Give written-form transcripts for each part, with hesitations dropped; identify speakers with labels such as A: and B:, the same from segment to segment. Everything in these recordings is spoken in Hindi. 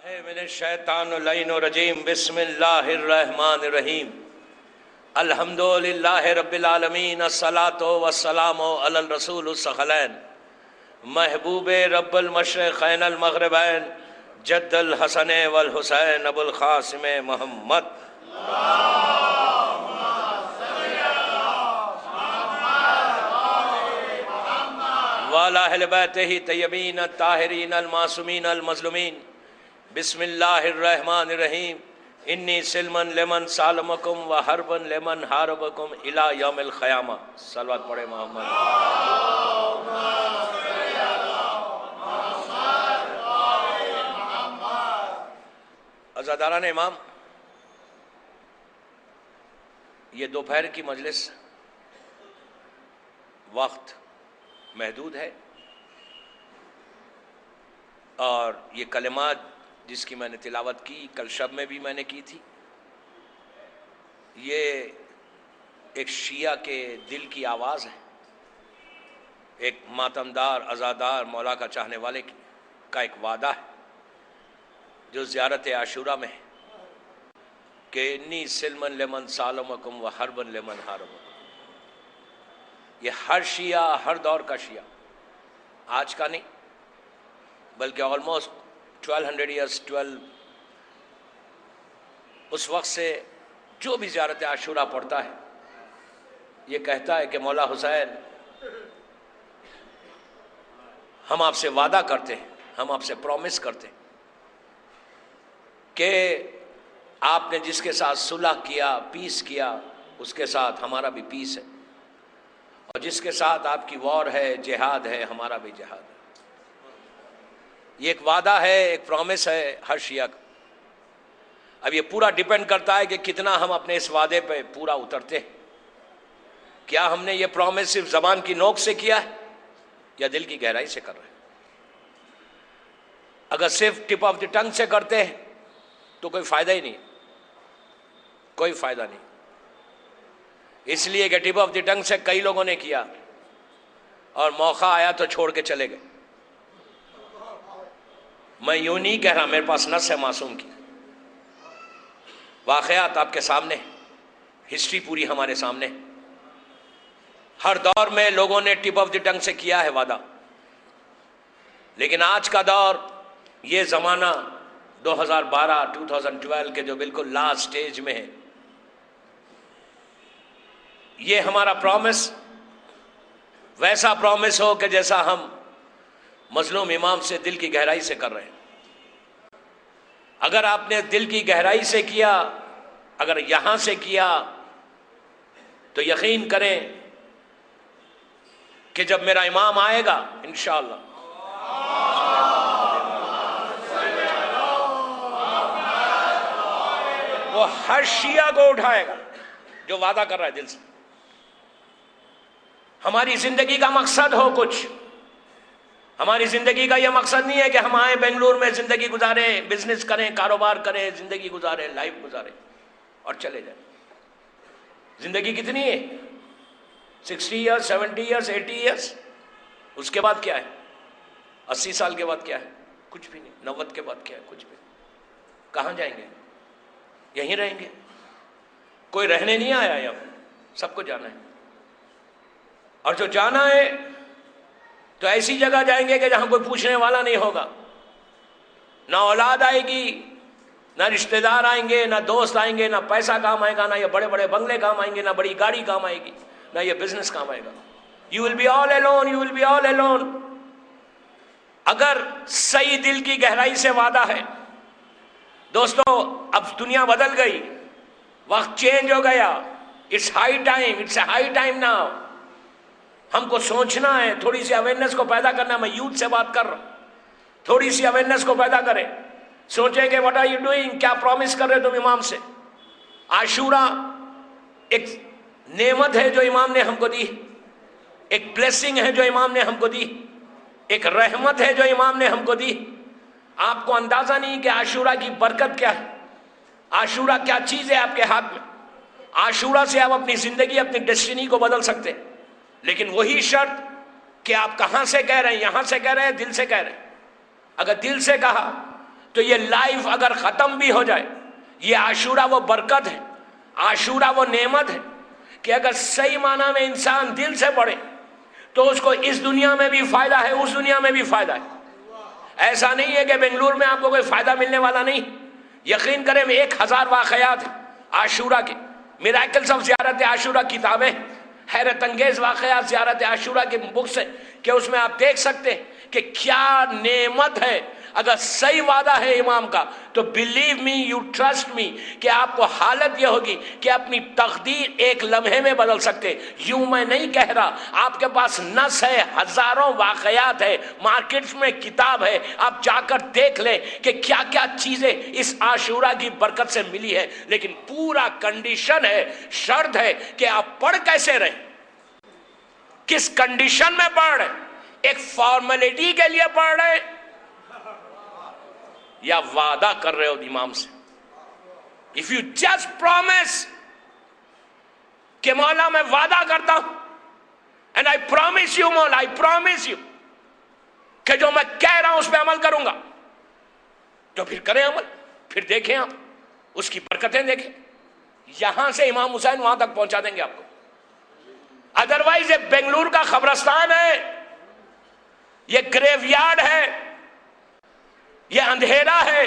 A: मिनश्शैतानिर्रजीम बिस्मिल्लाहिर्रहमानिर्रहीम अल्हम्दुलिल्लाहि रब्बिल आलमीन अस्सलातु वस्सलामु अलल रसूलिस सखलैन महबूबे रब्बुल मशरिक़ैन अल मग़रिबैन जद्दुल हसन वल हुसैन अबुल क़ासिम मोहम्मद वाला अहले बैतिही तय्यबीन ताहिरीन अल मासूमीन अल मज़लूमीन बिस्मिल्लाहिर्रहमानिर्रहीम इन्नी सिल्मन लेमन सालमकुम व हरबन लेमन हारबकुम इला यौमिल क़यामा। सलवात पढ़े मोहम्मद। अज़ादारान इमाम, ये दोपहर की मजलिस वक्त महदूद है और ये कलिमात जिसकी मैंने तिलावत की कल शब में भी मैंने की थी, ये एक शिया के दिल की आवाज़ है, एक मातमदार अज़ादार मौला का चाहने वाले का एक वादा है जो ज़ियारत आशूरा में है कि इन्नी सिल्मन लेमन सालमकुम व हरबन लेमन हारबकुम। ये हर शिया, हर दौर का शिया, आज का नहीं बल्कि ऑलमोस्ट 1200 ईयर्स 12 उस वक्त से जो भी ज़ियारत आशूरा पढ़ता है ये कहता है कि मौला हुसैन, हम आपसे वादा करते हैं, हम आपसे प्रॉमिस करते हैं कि आपने जिसके साथ सुलह किया, पीस किया, उसके साथ हमारा भी पीस है, और जिसके साथ आपकी वॉर है, जिहाद है, हमारा भी जिहाद है। ये एक वादा है, एक प्रॉमिस है हर शिया का। अब ये पूरा डिपेंड करता है कि कितना हम अपने इस वादे पे पूरा उतरते हैं। क्या हमने ये प्रॉमिस सिर्फ जबान की नोक से किया है या दिल की गहराई से कर रहे हैं? अगर सिर्फ टिप ऑफ द टंग से करते हैं तो कोई फायदा ही नहीं, कोई फायदा नहीं। इसलिए कि टिप ऑफ द टंग से कई लोगों ने किया और मौका आया तो छोड़ के चले गए। मैं यूं नहीं कह रहा, मेरे पास नस है मासूम की, वाक़यात आपके सामने, हिस्ट्री पूरी हमारे सामने। हर दौर में लोगों ने टिप ऑफ द टंग से किया है वादा, लेकिन आज का दौर, ये ज़माना 2012 के जो बिल्कुल लास्ट स्टेज में है, ये हमारा प्रॉमिस वैसा प्रॉमिस हो कि जैसा हम मजलूम इमाम से दिल की गहराई से कर रहे हैं। अगर आपने दिल की गहराई से किया, अगर यहां से किया, तो यकीन करें कि जब मेरा इमाम आएगा इंशाअल्लाह, वो हर शिया को उठाएगा जो वादा कर रहा है दिल से। हमारी जिंदगी का मकसद हो कुछ, हमारी जिंदगी का यह मकसद नहीं है कि हम आए बेंगलुरु में जिंदगी गुजारें, बिजनेस करें, कारोबार करें, जिंदगी गुजारें, लाइफ गुजारें और चले जाए। जिंदगी कितनी है? 60 ईयर्स, 70 ईयर्स, 80 ईयर्स। उसके बाद क्या है? 80 साल के बाद क्या है? कुछ भी नहीं। 90 के बाद क्या है? कुछ भी। कहाँ जाएंगे? यहीं रहेंगे। कोई रहने नहीं आया है, अब सबको जाना है, और जो जाना है तो ऐसी जगह जाएंगे कि जहां कोई पूछने वाला नहीं होगा। ना औलाद आएगी, ना रिश्तेदार आएंगे, ना दोस्त आएंगे, ना पैसा काम आएगा, ना ये बड़े बड़े बंगले काम आएंगे, ना बड़ी गाड़ी काम आएगी, ना ये बिजनेस काम आएगा। You will be all alone, you will be all alone. अगर सही दिल की गहराई से वादा है दोस्तों, अब दुनिया बदल गई, वक्त चेंज हो गया। It's high time, it's high time now. हमको सोचना है, थोड़ी सी अवेयरनेस को पैदा करना है। मैं यूथ से बात कर रहा हूं, थोड़ी सी अवेयरनेस को पैदा करें, सोचेंगे व्हाट आर यू डूइंग, क्या प्रॉमिस कर रहे हो तुम इमाम से। आशूरा एक नेमत है जो इमाम ने हमको दी, एक ब्लेसिंग है जो इमाम ने हमको दी, एक रहमत है जो इमाम ने हमको दी। आपको अंदाजा नहीं कि आशूरा की बरकत क्या है, आशूरा क्या चीज है आपके हाथ में। आशूरा से आप अपनी जिंदगी, अपनी डेस्टिनी को बदल सकते हैं, लेकिन वही शर्त कि आप कहां से कह रहे हैं, यहां से कह रहे हैं, दिल से कह रहे हैं। अगर दिल से कहा तो ये लाइफ अगर खत्म भी हो जाए, ये आशूरा वो बरकत है, आशूरा वो नेमत है कि अगर सही माना में इंसान दिल से पढ़े तो उसको इस दुनिया में भी फायदा है, उस दुनिया में भी फायदा है। ऐसा नहीं है कि बेंगलुरु में आपको कोई फायदा मिलने वाला नहीं। यकीन करें, 1000 वाकयात आशूरा के, मिराकल्स ऑफ ज़ियारत आशूरा किताबें, हैरत अंगेज वाकयात ज़ियारत आशूरा के बुक्स है कि उसमें आप देख सकते हैं कि क्या नेमत है। अगर सही वादा है इमाम का तो believe me, you trust me, कि आपको हालत यह होगी कि अपनी तकदीर एक लम्हे में बदल सकते। यूं मैं नहीं कह रहा, आपके पास नस है, हजारों वाकयात है, मार्केट्स में किताब है, आप जाकर देख लें कि क्या क्या चीजें इस आशूरा की बरकत से मिली है। लेकिन पूरा कंडीशन है, शर्त है कि आप पढ़ कैसे रहे, किस कंडीशन में पढ़ रहे, एक फॉर्मेलिटी के लिए पढ़ रहे या वादा कर रहे हो इमाम से। इफ यू जस्ट प्रॉमिस कि मौला मैं वादा करता हूं, एंड आई प्रॉमिस यू मौला, आई प्रॉमिस यू कि जो मैं कह रहा हूं उस पर अमल करूंगा, तो फिर करें अमल, फिर देखें आप उसकी बरकतें देखें। यहां से इमाम हुसैन वहां तक पहुंचा देंगे आपको। अदरवाइज ये बेंगलुरु का खबरस्तान है, ये ग्रेवयार्ड है, ये अंधेरा है,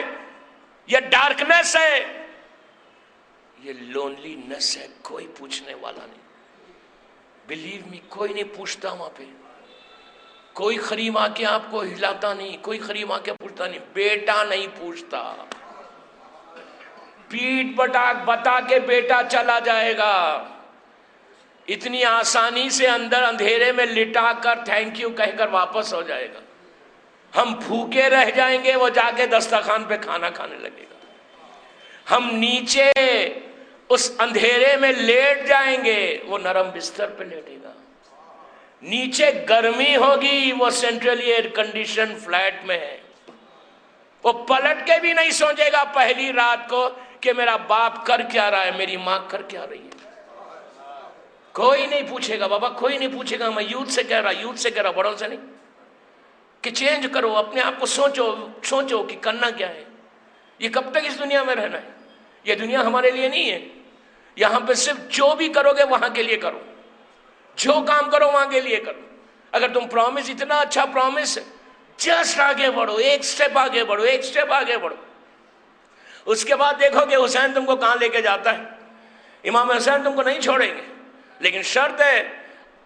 A: ये डार्कनेस है, ये लोनलीनेस है। कोई पूछने वाला नहीं, बिलीव मी, कोई नहीं पूछता वहां पे। कोई करीब आके आपको हिलाता नहीं, कोई करीब आके पूछता नहीं, बेटा नहीं पूछता, पीठ बता के बेटा चला जाएगा। इतनी आसानी से अंदर अंधेरे में लिटा कर थैंक यू कहकर वापस हो जाएगा। हम भूखे रह जाएंगे, वो जाके दस्तरखान पे खाना खाने लगेगा। हम नीचे उस अंधेरे में लेट जाएंगे, वो नरम बिस्तर पे लेटेगा। नीचे गर्मी होगी, वो सेंट्रली एयर कंडीशन फ्लैट में है। वो पलट के भी नहीं सोचेगा पहली रात को कि मेरा बाप कर क्या रहा है, मेरी मां कर क्या रही है। कोई नहीं पूछेगा बाबा, कोई नहीं पूछेगा। मैं यूथ से कह रहा, बड़ों से नहीं, कि चेंज करो अपने आप को, सोचो कि करना क्या है। ये कब तक इस दुनिया में रहना है? ये दुनिया हमारे लिए नहीं है। यहां पे सिर्फ जो भी करोगे वहां के लिए करो, जो काम करो वहां के लिए करो। अगर तुम प्रॉमिस, इतना अच्छा प्रॉमिस है, जस्ट आगे बढ़ो, एक स्टेप आगे बढ़ो, एक स्टेप आगे बढ़ो। उसके बाद देखो कि हुसैन तुमको कहां लेके जाता है। इमाम हुसैन तुमको नहीं छोड़ेंगे, लेकिन शर्त है,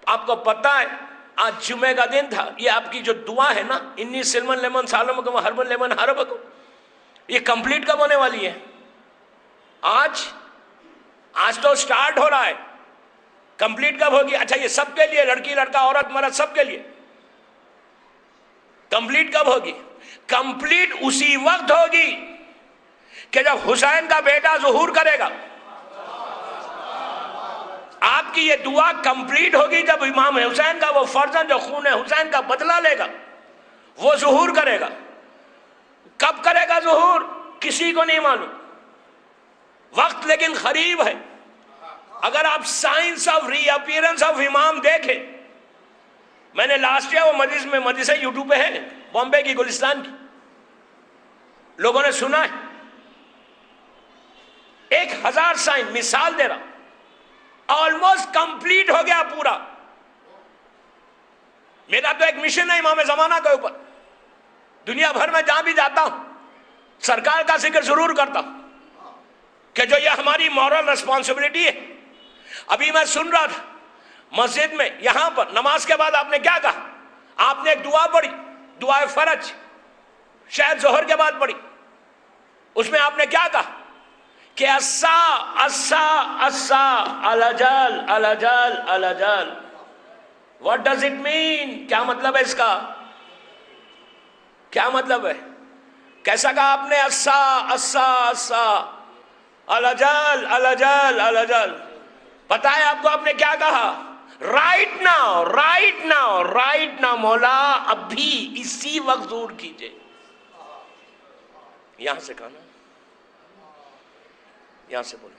A: आपको पता है आज जुमे का दिन था। ये आपकी जो दुआ है ना, इन्नी सिलमन लेमन सालम को हरबन लेमन हरब को, ये कंप्लीट कब होने वाली है? आज तो स्टार्ट हो रहा है, कंप्लीट कब होगी? अच्छा, ये सबके लिए, लड़की लड़का औरत मर्द सबके लिए कंप्लीट कब होगी? कंप्लीट उसी वक्त होगी कि जब हुसैन का बेटा ज़ुहूर करेगा। आपकी ये दुआ कंप्लीट होगी जब इमाम हुसैन का वो फर्जंद जो खून हुसैन का बदला लेगा, वो ज़ुहूर करेगा। कब करेगा ज़ुहूर? किसी को नहीं मालूम, वक्त लेकिन करीब है। अगर आप साइंस ऑफ रीअपीयरेंस ऑफ इमाम देखें, मैंने लास्ट ईयर वो मजलिस यूट्यूब पे है, बॉम्बे की, गुलिस्तान की, लोगों ने सुना है। 1000 साइन, मिसाल दे रहा, ऑलमोस्ट कंप्लीट हो गया पूरा। मेरा तो एक मिशन है इमाम ज़माना के ऊपर, दुनिया भर में जहां भी जाता हूं सरकार का जिक्र जरूर करता हूं कि जो ये हमारी मॉरल रिस्पॉन्सिबिलिटी है। अभी मैं सुन रहा था मस्जिद में, यहां पर नमाज के बाद आपने क्या कहा? आपने एक दुआ पढ़ी, दुआ फरज, शायद जोहर के बाद पढ़ी। उसमें आपने क्या कहा कि अस्सा अस्सा अस्सा अलजल अलजल अलजल। What does it mean? क्या मतलब है इसका? क्या मतलब है? कैसा कहा आपने? अस्सा अस्सा अस्सा अलजल अलजल अलजल। पता है आपको आपने क्या कहा? Right now, right now, right now मौला, अभी इसी वक्त ज़ूर कीजिए। यहां से कहा ना, यहां से बोलो।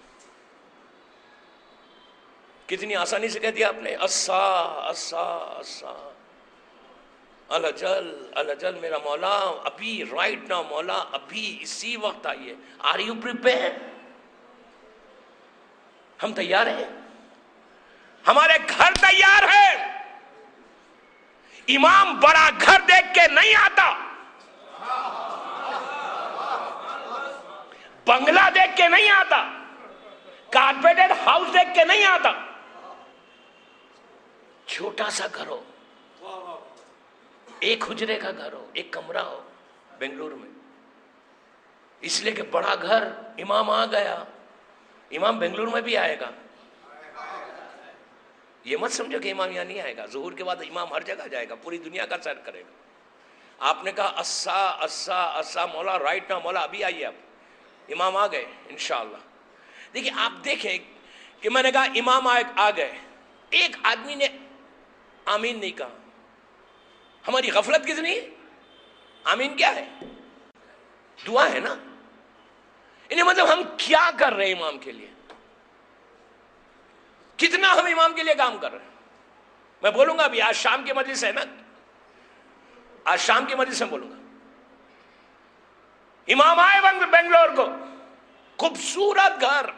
A: कितनी आसानी से कह दिया आपने, अस्सा अस्सा अस्सा अलजल अलजल मेरा मौला अभी राइट नाउ मौला अभी इसी वक्त आइए। Are you prepare? हम तैयार हैं, हमारे घर तैयार है। इमाम बड़ा घर देख के नहीं आता, बंगला देख के नहीं आता, कारपेटेड हाउस देख के नहीं आता। छोटा सा घर हो, एक हुजरे का घर हो, एक कमरा हो बेंगलुरु में, इसलिए कि बड़ा घर। इमाम आ गया, इमाम बेंगलुरु में भी आएगा। ये मत समझो कि इमाम यहां नहीं आएगा, ज़ुहूर के बाद इमाम हर जगह जाएगा, पूरी दुनिया का सैर करेगा। आपने कहा अस्सा अस्सा अस्सा मौला राइट ना मौला अभी आइए आप, इमाम आ गए इंशाअल्लाह। देखिए आप देखें कि मैंने कहा इमाम आ गए, एक आदमी ने आमीन नहीं कहा। हमारी गफलत कितनी है? आमीन क्या है? दुआ है ना। इन्हें मतलब हम क्या कर रहे हैं इमाम के लिए, कितना हम इमाम के लिए काम कर रहे हैं। मैं बोलूंगा अभी, आज शाम की मजलिस है ना, आज शाम की मजलिस में बोलूंगा। इमाम आए बेंगलोर को, खूबसूरत घर,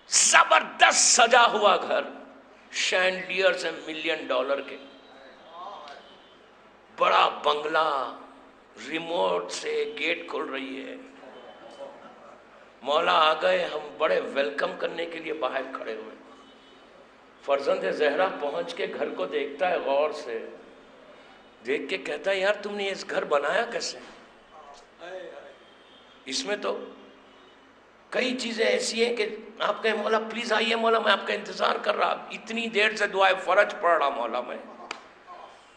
A: जबरदस्त सजा हुआ घर, शैंडियर से $1 मिलियन के, बड़ा बंगला, रिमोट से गेट खुल रही है। मौला आ गए, हम बड़े वेलकम करने के लिए बाहर खड़े हुए। फर्जंद ज़हरा पहुंच के घर को देखता है, गौर से देख के कहता है यार तुमने इस घर बनाया कैसे? इसमें तो कई चीजें ऐसी हैं कि आप कहें मौला प्लीज आइए मौला, मैं आपका इंतजार कर रहा, इतनी देर से दुआए फर्ज पढ़ रहा मौला, मैं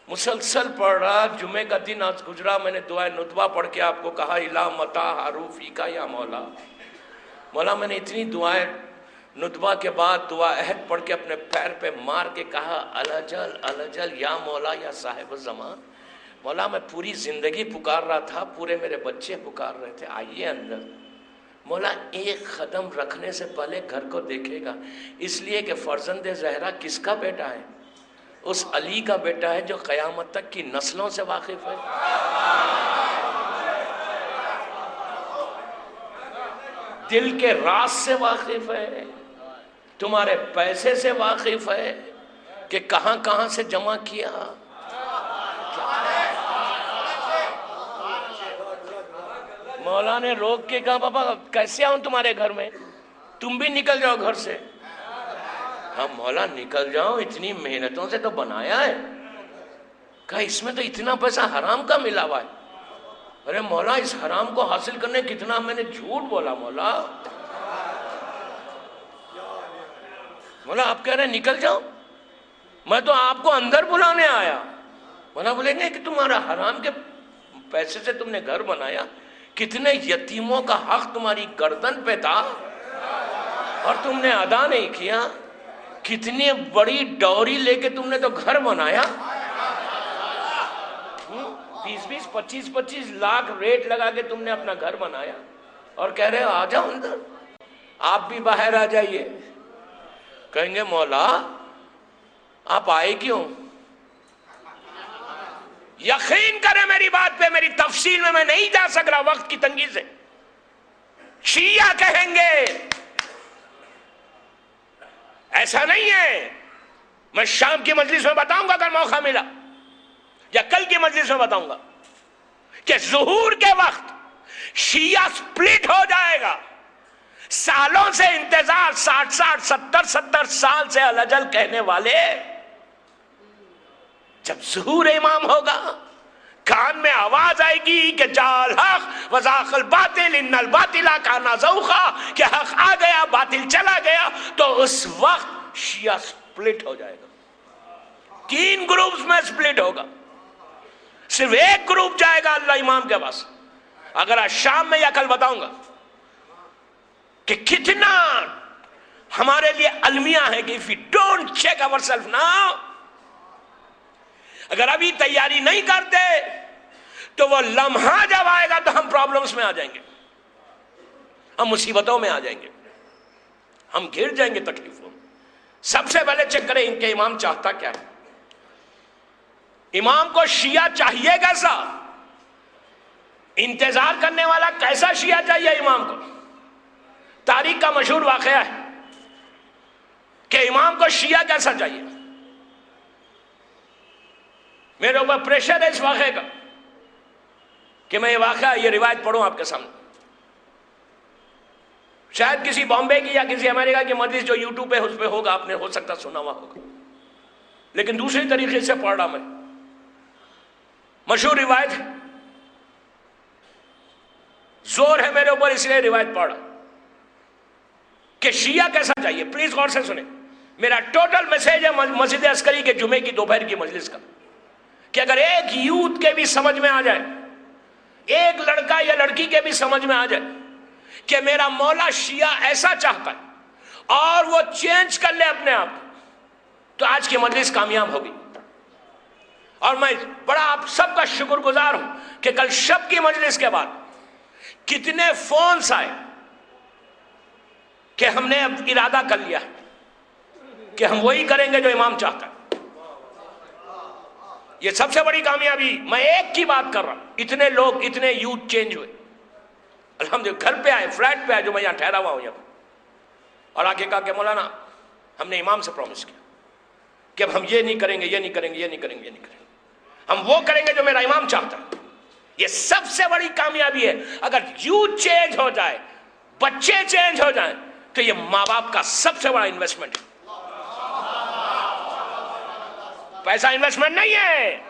A: मुसलसल पढ़ रहा। जुमे का दिन आज गुजरा, मैंने दुआ नुतबा पढ़ के आपको कहा इला मता हारूफी का या मौला। मौला मैंने इतनी दुआएं नुतबा के बाद दुआ अहद पढ़ के अपने पैर पे मार के कहा अलजल अलजल या मौला या साहिब ज़मान। मौला मैं पूरी ज़िंदगी पुकार रहा था, पूरे मेरे बच्चे पुकार रहे थे, आइए अंदर। मौला एक कदम रखने से पहले घर को देखेगा, इसलिए कि फर्जंद ज़हरा किसका बेटा है? उस अली का बेटा है जो क़यामत तक की नस्लों से वाकिफ है। दिल के राज से वाकिफ है, तुम्हारे पैसे से वाकिफ है कि कहां कहां से जमा किया। मौला ने रोक के कहा पापा कैसे आऊं तुम्हारे घर में, तुम भी निकल जाओ घर से। हाँ मौला निकल जाओ, इतनी मेहनतों से तो बनाया है। कहा इसमें तो इतना पैसा हराम का मिला हुआ है। अरे मौला इस हराम को हासिल करने कितना मैंने झूठ बोला मौला। मौला आप कह रहे निकल जाओ, मैं तो आपको अंदर बुलाने आया। मौला बोलेंगे कि तुम्हारा हराम के पैसे से तुमने घर बनाया, कितने यतीमों का हक तुम्हारी गर्दन पे था और तुमने अदा नहीं किया। कितनी बड़ी डौरी लेके तुमने तो घर बनाया, 20-20, 25-25 लाख रेट लगा के तुमने अपना घर बनाया और कह रहे हो आ जाओ अंदर, आप भी बाहर आ जाइए। कहेंगे मौला आप आए क्यों? यकीन करें मेरी बात पे, मेरी तफसील में मैं नहीं जा सक रहा वक्त की तंगी से। शिया कहेंगे ऐसा नहीं है, मैं शाम की मजलिस में बताऊंगा अगर मौका मिला, या कल की मजलिस में बताऊंगा कि ज़ुहूर के वक्त शिया स्प्लिट हो जाएगा। सालों से इंतजार, 60-60, 70-70 साल से अलजल कहने वाले, जब ज़ुहूर इमाम होगा कान में आवाज आएगी कि जाल हक वज़ाक़ल बातिल इन्नल बातिला काना ज़ऊक़ा, कि हक आ गया बातिल चला गया, तो उस वक्त शिया स्प्लिट हो जाएगा। 3 ग्रुप्स में स्प्लिट होगा, सिर्फ एक ग्रुप जाएगा अल्लाह इमाम के पास। अगर आज शाम में या कल बताऊंगा कि कितना हमारे लिए अलमिया है कि if we don't check ourselves now, अगर अभी तैयारी नहीं करते तो वो लम्हा जब आएगा तो हम प्रॉब्लम्स में आ जाएंगे, हम मुसीबतों में आ जाएंगे, हम घिर जाएंगे तकलीफों में। सबसे पहले चेक करें इनके इमाम चाहता क्या है। इमाम को शिया चाहिए कैसा, इंतजार करने वाला कैसा शिया चाहिए इमाम को। तारीख का मशहूर वाकया है कि इमाम को शिया कैसा चाहिए। मेरे ऊपर प्रेशर है इस वाकये का कि मैं ये वाकया, ये रिवायत पढ़ूं आपके सामने। शायद किसी बॉम्बे की या किसी अमेरिका की मजलिस जो यूट्यूब पे उस पे होगा, आपने हो सकता सुना हुआ होगा, लेकिन दूसरी तरीके से पढ़ रहा मैं। मशहूर रिवायत है, जोर है मेरे ऊपर इसलिए रिवायत पढ़ रहा कि शिया कैसा चाहिए। प्लीज गौर से सुने, मेरा टोटल मैसेज है मस्जिद अस्करी के जुमे की दोपहर की मजलिस का, कि अगर एक यूथ के भी समझ में आ जाए, एक लड़का या लड़की के भी समझ में आ जाए कि मेरा मौला शिया ऐसा चाहता है और वो चेंज कर ले अपने आप, तो आज की मजलिस कामयाब होगी। और मैं बड़ा आप सबका शुक्रगुजार हूं कि कल शब की मजलिस के बाद कितने फोन्स आए कि हमने अब इरादा कर लिया कि हम वही करेंगे जो इमाम चाहता है। ये सबसे बड़ी कामयाबी। मैं एक की बात कर रहा हूं, इतने लोग, इतने यूथ चेंज हुए अल्हम्दुलिल्लाह। घर पे आए, फ्लैट पे आए, जो मैं यहां ठहरा हुआ हूं यहां, और आके कहा कि मौलाना हमने इमाम से प्रॉमिस किया कि अब हम ये नहीं करेंगे, ये नहीं करेंगे, ये नहीं करेंगे, ये नहीं करेंगे, हम वो करेंगे जो मेरा इमाम चाहता है। ये सबसे बड़ी कामयाबी है। अगर यूथ चेंज हो जाए, बच्चे चेंज हो जाए, तो ये माँ बाप का सबसे बड़ा इन्वेस्टमेंट है। पैसा इन्वेस्टमेंट नहीं है,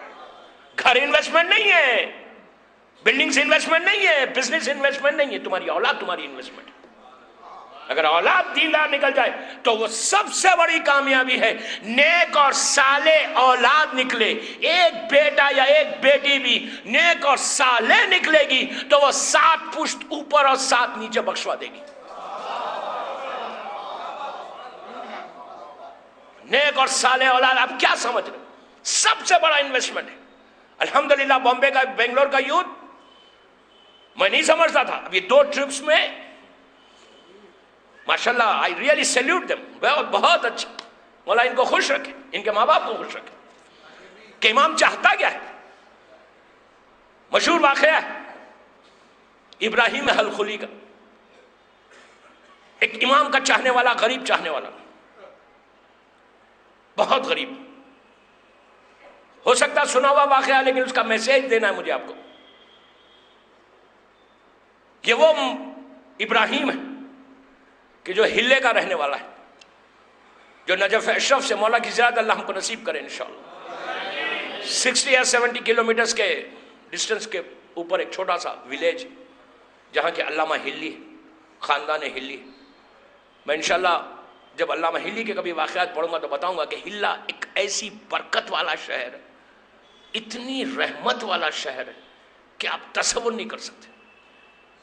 A: घर इन्वेस्टमेंट नहीं है, बिल्डिंग्स इन्वेस्टमेंट नहीं है, बिजनेस इन्वेस्टमेंट नहीं है, तुम्हारी औलाद तुम्हारी इन्वेस्टमेंट है। अगर औलाद दीनदार निकल जाए तो वो सबसे बड़ी कामयाबी है। नेक और साले औलाद निकले, एक बेटा या एक बेटी भी नेक और साले निकलेगी तो वो 7 पुश्त ऊपर और 7 नीचे बख्शवा देगी। नेक और साले औलाद, आप क्या समझ रहे हो, सबसे बड़ा इन्वेस्टमेंट है। अल्हम्दुलिल्लाह बॉम्बे का, बेंगलोर का यूथ, मैं नहीं समझता था, अभी 2 ट्रिप्स में माशाल्लाह, आई रियली सैल्यूट देम, बहुत अच्छा। मौला इनको खुश रखे, इनके माँ बाप को खुश रखे कि इमाम चाहता क्या है। मशहूर वाकया है इब्राहिम हलखुली का, एक इमाम का चाहने वाला, गरीब चाहने वाला, बहुत गरीब, हो सकता सुना हुआ वाकया, लेकिन उसका मैसेज देना है मुझे आपको कि वो इब्राहिम है कि जो हिल्ले का रहने वाला है, जो नजफ अशरफ से मौला की ज़ियारत अल्लाह हमको नसीब करे इंशाअल्लाह। 60 या 70 किलोमीटर्स के डिस्टेंस के ऊपर एक छोटा सा विलेज जहाँ के अल्लामा हिल्ली, ख़ानदान हिल्ली। मैं इंशाअल्लाह जब अल्लामा हिल्ली के कभी वाक़यात पढ़ूंगा तो बताऊंगा कि हिल्ला एक ऐसी बरकत वाला शहर है, इतनी रहमत वाला शहर है कि आप तसव्वुर नहीं कर सकते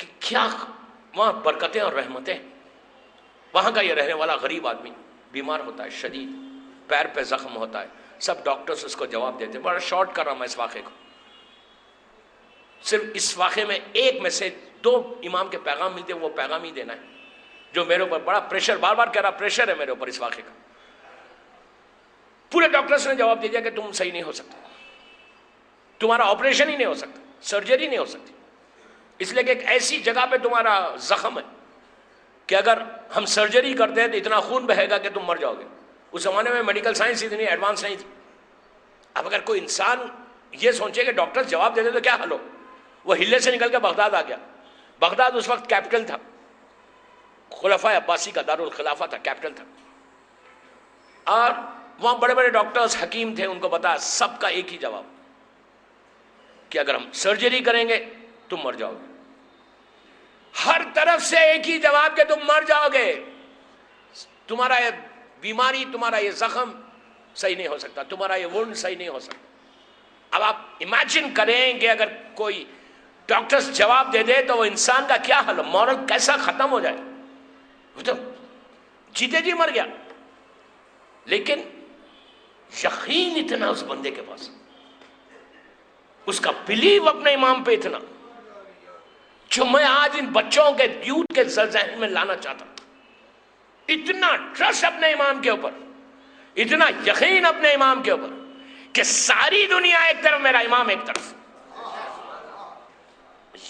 A: कि क्या वहाँ बरकतें और रहमतें। वहाँ का ये रहने वाला गरीब आदमी बीमार होता है, शदीद पैर पे जख्म होता है, सब डॉक्टर्स उसको जवाब देते हैं। बड़ा शॉर्ट कर रहा हूँ मैं इस वाक़े को, सिर्फ इस वाक़े में एक में से 2 इमाम के पैगाम मिलते हैं, वो पैगाम ही देना है जो मेरे ऊपर बड़ा प्रेशर, बार बार कह रहा प्रेशर है मेरे ऊपर इस वाक़े का। पूरे डॉक्टर्स ने जवाब दे दिया कि तुम सही नहीं हो सकते, तुम्हारा ऑपरेशन ही नहीं हो सकता, सर्जरी नहीं हो सकती, इसलिए कि एक ऐसी जगह पे तुम्हारा जख्म है कि अगर हम सर्जरी करते हैं तो इतना खून बहेगा कि तुम मर जाओगे। उस ज़माने में मेडिकल साइंस इतनी एडवांस नहीं थी। अब अगर कोई इंसान ये सोचे कि डॉक्टर जवाब देते तो क्या हल हो। वो हिल्ले से निकल के बगदाद आ गया। बगदाद उस वक्त कैपिटल था, खुलफा अब्बासी का दारुल खिलाफा था, कैपिटल था। और वहाँ बड़े बड़े डॉक्टर्स, हकीम थे, उनको पता सबका एक ही जवाब कि अगर हम सर्जरी करेंगे तुम मर जाओगे। हर तरफ से एक ही जवाब कि तुम मर जाओगे, तुम्हारा ये बीमारी, तुम्हारा ये जख्म सही नहीं हो सकता, तुम्हारा ये वुंड सही नहीं हो सकता। अब आप इमेजिन करें कि अगर कोई डॉक्टर्स जवाब दे दे तो वो इंसान का क्या हाल, मौत कैसा खत्म हो जाए, वो तो जीते जी मर गया। लेकिन यकीन इतना उस बंदे के पास, उसका बिलीव अपने इमाम पे इतना, जो मैं आज इन बच्चों के, यूथ के ज़हन में लाना चाहता हूं। इतना ट्रस्ट अपने इमाम के ऊपर, इतना यकीन अपने इमाम के ऊपर कि सारी दुनिया एक तरफ, मेरा इमाम एक तरफ।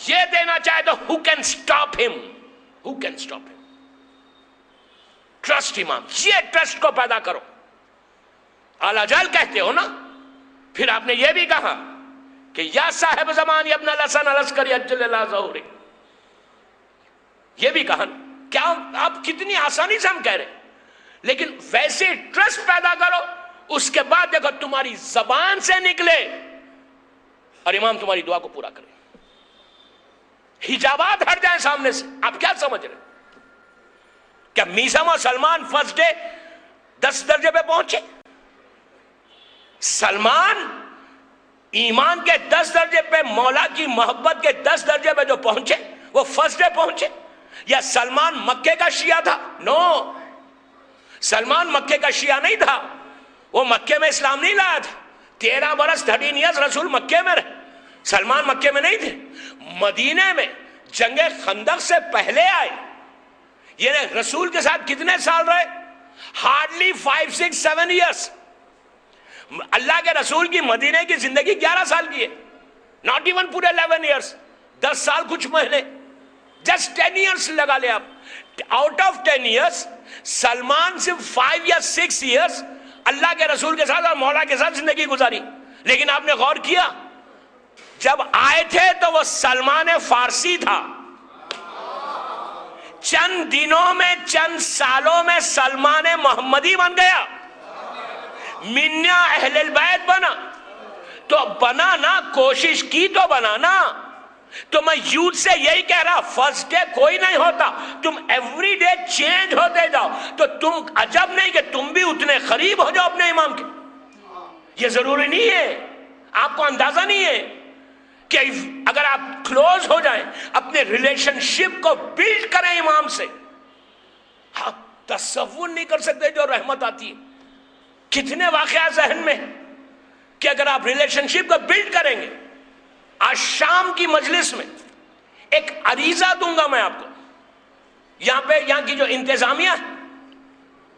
A: ये देना चाहे तो who can stop him, who can stop him? Trust इमाम, ये ट्रस्ट को पैदा करो। आलाजल कहते हो ना, फिर आपने ये भी कहा कि या साहिब जमान यब्न लसन अलस्करी अज्जल ज़हूरी, ये भी कहा। क्या आप कितनी आसानी से हम कह रहे हैं, लेकिन वैसे ट्रस्ट पैदा करो, उसके बाद देखो तुम्हारी जबान से निकले और इमाम तुम्हारी दुआ को पूरा करे, हिजाबात हट जाए सामने से। आप क्या समझ रहे? क्या मीसम और सलमान फर्स्ट डे 10 दर्जे पे पहुंचे? सलमान ईमान के 10 दर्जे पे, मौला की मोहब्बत के 10 दर्जे पे जो पहुंचे, वो फर्स्ट डे पहुंचे? या सलमान मक्के का शिया था? नो, सलमान मक्के का शिया नहीं था। वो मक्के में इस्लाम नहीं लाया था। 13 बरस 13 ईयर्स रसूल मक्के में रहे, सलमान मक्के में नहीं थे। मदीने में जंगे खंदक से पहले आए। ये रसूल के साथ कितने साल रहे? Hardly 5, 6, 7 years. अल्लाह के रसूल की मदीने की जिंदगी 11 साल की है, नॉट इवन पूरे 11 ईयर्स, 10 साल कुछ महीने, जस्ट 10 ईयर्स लगा ले आप। आउट ऑफ 10 ईयर्स सलमान सिर्फ 5 या 6 ईयर्स अल्लाह के रसूल के साथ और मौला के साथ जिंदगी गुजारी। लेकिन आपने गौर किया, जब आए थे तो वो सलमान फारसी था। चंद दिनों में, चंद सालों में सलमान मोहम्मदी बन गया, मिन्ना अहलुल बैत बना। तो बना ना, कोशिश की तो बनाना। तो मैं यूथ से यही कह रहा, फर्स्ट डे कोई नहीं होता, तुम एवरी डे चेंज होते जाओ। तो तुम अजब नहीं कि तुम भी उतने करीब हो जाओ अपने इमाम के। ये जरूरी नहीं है, आपको अंदाजा नहीं है कि अगर आप क्लोज हो जाएं, अपने रिलेशनशिप को बिल्ड करें इमाम से, आप तसव्वुर नहीं कर सकते जो रहमत आती है। कितने वाकया जहन में कि अगर आप रिलेशनशिप को बिल्ड करेंगे। आज शाम की मजलिस में एक अरीजा दूंगा मैं आपको, यहां की जो इंतजामिया,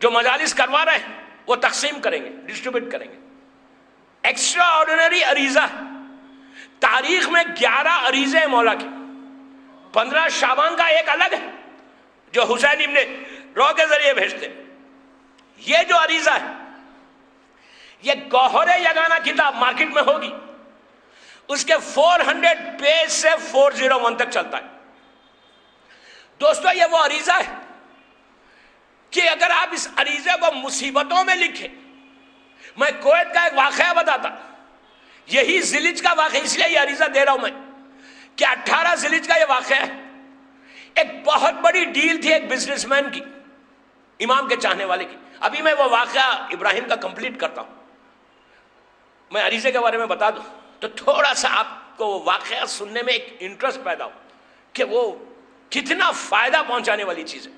A: जो मजालिस करवा रहे हैं, वो तकसीम करेंगे, डिस्ट्रीब्यूट करेंगे। एक्स्ट्रा ऑर्डिनरी अरीजा, तारीख में 11 अरीजे हैं मौला के। 15 शाबान का एक अलग है जो हुसैन इब्ने रो के जरिए भेजते। ये जो अरीजा है, ये गौहरे यगाना किताब मार्केट में होगी, उसके 400 पेज से 401 तक चलता है। दोस्तों, ये वो अरीजा है कि अगर आप इस अरीजे को मुसीबतों में लिखें। मैं कुवैत का एक वाकया बताता, यही जिलिज का वाकया, इसलिए ये अरीजा दे रहा हूं मैं कि 18 जिलिज का ये वाकया है। एक बहुत बड़ी डील थी एक बिजनेसमैन की, इमाम के चाहने वाले की। अभी मैं वो वाकया इब्राहिम का कंप्लीट करता हूं। मैं अरीजे के बारे में बता दूं तो थोड़ा सा आपको वो वाकया सुनने में एक इंटरेस्ट पैदा हो कि वो कितना फायदा पहुंचाने वाली चीज है।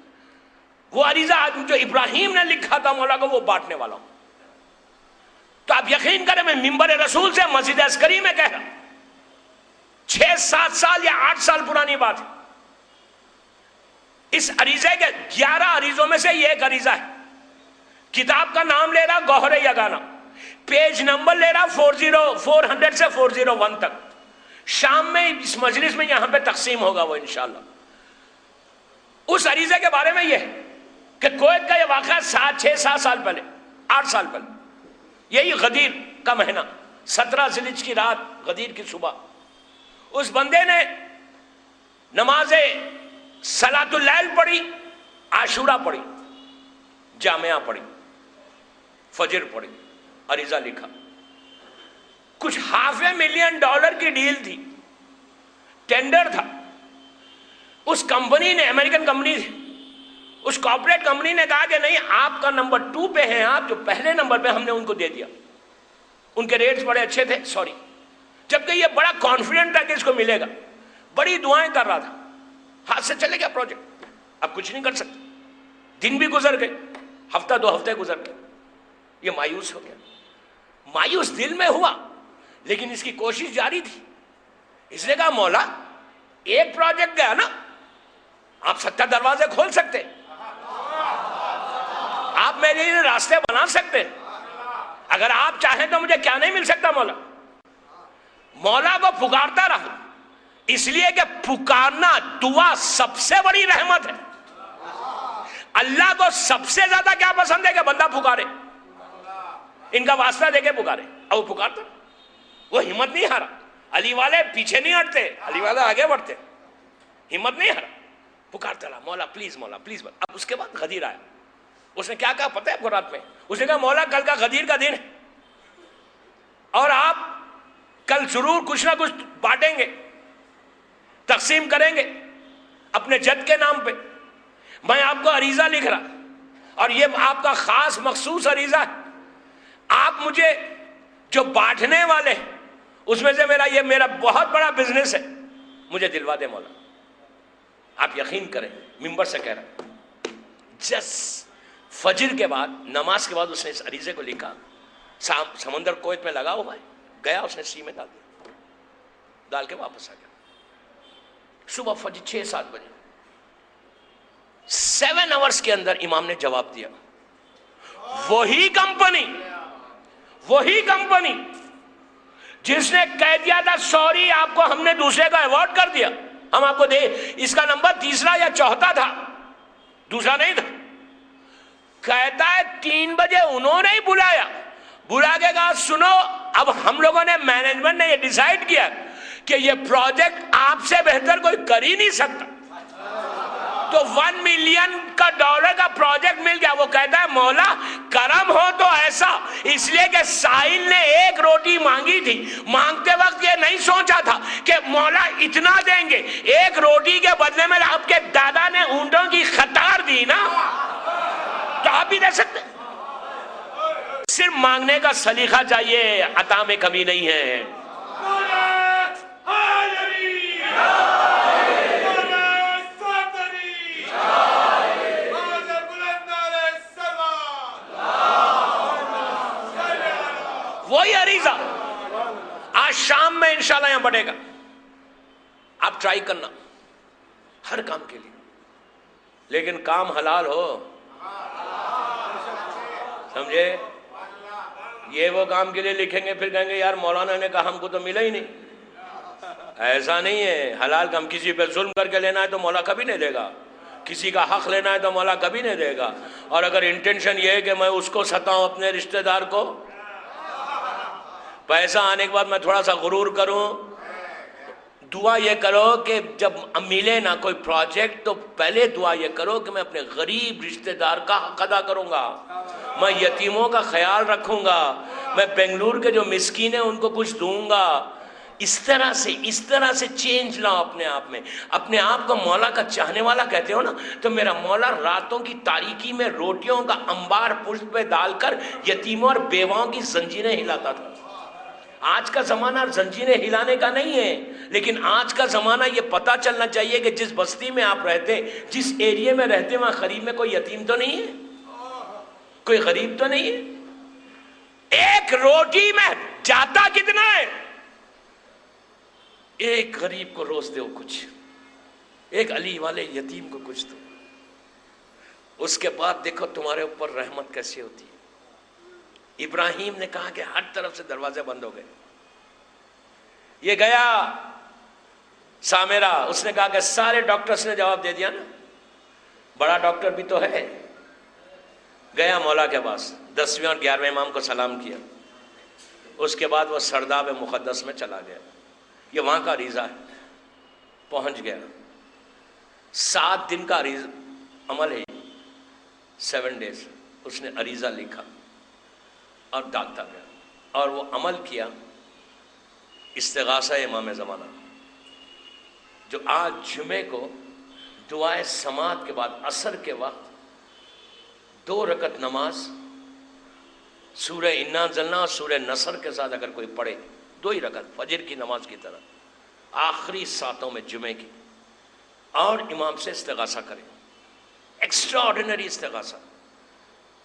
A: वो अरीजा जो इब्राहिम ने लिखा था मौला को, वो बांटने वाला हूं। तो आप यकीन करें, मैं मिंबर रसूल से मस्जिद अस्करी में कह रहा, 6-7 साल या 8 साल पुरानी बात है। इस अरीजे के 11 अरीजों में से ये एक अरीजा है। किताब का नाम ले रहा गौहरे यगाना, पेज नंबर ले रहा 400 से 401 तक। शाम में इस मजलिस में यहां पे तकसीम होगा वो इंशाल्लाह। उस अरीजे के बारे में यह कि कुवैत का यह वाकया 6-7 साल पहले, 8 साल पहले, यही गदीर का महीना, 17 जिलिज की रात, गदीर की सुबह, उस बंदे ने नमाजे सलातुल लैल पढ़ी, आशूरा पढ़ी, जामिया पढ़ी, फजर पढ़ी, अरीजा लिखा। कुछ $500,000 की डील थी, टेंडर था। उस कंपनी ने, अमेरिकन कंपनी थी, उस कॉर्पोरेट कंपनी ने कहा कि नहीं, आपका नंबर 2 पे है, आप जो पहले नंबर पे, हमने उनको दे दिया। उनके रेट्स बड़े अच्छे थे, सॉरी, जबकि ये बड़ा कॉन्फिडेंट था कि इसको मिलेगा, बड़ी दुआएं कर रहा था। हाथ से चले गया प्रोजेक्ट, अब कुछ नहीं कर सकते। दिन भी गुजर गए, हफ्ता 2 हफ्ते गुजर गए, ये मायूस हो गया। मायूस दिल में हुआ, लेकिन इसकी कोशिश जारी थी। इसने कहा, मौला, एक प्रोजेक्ट गया ना, आप 70 दरवाजे खोल सकते, आप मेरे लिए रास्ते बना सकते, अगर आप चाहें तो मुझे क्या नहीं मिल सकता? मौला, मौला को पुकारता रहा, इसलिए कि पुकारना, दुआ सबसे बड़ी रहमत है। अल्लाह को सबसे ज्यादा क्या पसंद है कि बंदा पुकारे, इनका वास्ता देके पुकारे, और वो पुकारता, वो हिम्मत नहीं हारा। अली वाले पीछे नहीं हटते, अली वाले आगे बढ़ते, हिम्मत नहीं हारा, पुकारता रहा, मौला प्लीज, मौला प्लीज। अब उसके बाद गदीर आया, उसने क्या कहा पता है आपको रात में? उसने कहा मौला कल का गदीर का दिन है और आप कल जरूर कुछ ना कुछ बांटेंगे, तकसीम करेंगे अपने जद के नाम पे। मैं आपको अरीजा लिख रहा, और ये आपका खास मखसूस अरीजा है। आप मुझे जो बांटने वाले उसमें से मेरा बहुत बड़ा बिजनेस है, मुझे दिलवा दे मौला। आप यकीन करें, मिंबर से कह रहा, जस्ट फजर के बाद, नमाज के बाद उसने इस अरीजे को लिखा। समंदर कोयत में लगा हुआ है, गया उसने सी में डाल दिया, डाल के वापस आ गया। सुबह फजर 6-7 बजे 7 आवर्स के अंदर इमाम ने जवाब दिया। वही कंपनी जिसने कह दिया था सॉरी आपको हमने दूसरे का अवॉर्ड कर दिया, हम आपको दे, इसका नंबर तीसरा या चौथा था, दूसरा नहीं था। कहता है 3 बजे उन्होंने ही बुलाया, बुला के कहा सुनो, अब हम लोगों ने, मैनेजमेंट ने ये डिसाइड किया कि ये प्रोजेक्ट आपसे बेहतर कोई कर ही नहीं सकता, तो $1 मिलियन का प्रोजेक्ट मिल गया। वो कहता है मौला करम हो तो ऐसा, इसलिए कि साहिल ने 1 रोटी मांगी थी, मांगते वक्त ये नहीं सोचा था कि मौला इतना देंगे, 1 रोटी के बदले में आपके दादा ने ऊंटों की कतार दी ना, तो आप भी दे सकते। सिर्फ मांगने का सलीका चाहिए, अता में कमी नहीं है। वही अरीजा आज शाम में इंशाल्लाह यहां बढ़ेगा। आप ट्राई करना हर काम के लिए, लेकिन काम हलाल हो, समझे? ये वो काम के लिए लिखेंगे फिर कहेंगे यार मौलाना ने कहा हमको तो मिला ही नहीं। ऐसा नहीं है, हलाल काम। किसी पे जुल्म करके लेना है तो मौला कभी नहीं देगा, किसी का हक लेना है तो मौला कभी नहीं देगा। और अगर इंटेंशन ये है कि मैं उसको सताऊं, अपने रिश्तेदार को, पैसा आने के बाद मैं थोड़ा सा गुरूर करूं, दुआ ये करो कि जब मिले ना कोई प्रोजेक्ट तो पहले दुआ ये करो कि मैं अपने गरीब रिश्तेदार का हक अदा करूंगा, मैं यतीमों का ख्याल रखूंगा, मैं बेंगलुरु के जो मिस्कीन है उनको कुछ दूंगा। इस तरह से चेंज लाओ अपने आप में। अपने आप को मौला का चाहने वाला कहते हो ना, तो मेरा मौला रातों की तारीकी में रोटियों का अंबार पुष्प पे डालकर यतीमों और बेवाओं की जंजीरें हिलाता था। आज का जमाना जंजीरें हिलाने का नहीं है, लेकिन आज का जमाना ये पता चलना चाहिए कि जिस बस्ती में आप रहते, जिस एरिया में रहते, वहां गरीब में कोई यतीम तो नहीं है, कोई गरीब तो नहीं है। एक रोटी में जाता कितना है? एक गरीब को रोज दो कुछ, एक अली वाले यतीम को कुछ दो, उसके बाद देखो तुम्हारे ऊपर रहमत कैसी होती है। इब्राहिम ने कहा कि हर तरफ से दरवाजे बंद हो गए। ये गया सामेरा, उसने कहा कि सारे डॉक्टर्स ने जवाब दे दिया ना, बड़ा डॉक्टर भी तो है। गया मौला के पास, 10वें और 11वें इमाम को सलाम किया, उसके बाद वो सरदाब मुक़द्दस में चला गया। ये वहां का अरीज़ा है, पहुंच गया। 7 दिन का अमल है, 7 डेज। उसने अरीज़ा लिखा और डालता गया, और वो अमल किया इस्तिगासा इमाम ज़माना, जो आज जुमे को दुआए समात के बाद असर के वक्त 2 रकत नमाज सूरह इन्ना अंज़लना और सूरह नसर के साथ अगर कोई पढ़े, 2 ही रकत फजर की नमाज की तरह आखिरी सातों में जुमे की, और इमाम से इस्तिगासा करें। एक्स्ट्रा ऑर्डिनरी इस्तिगासा,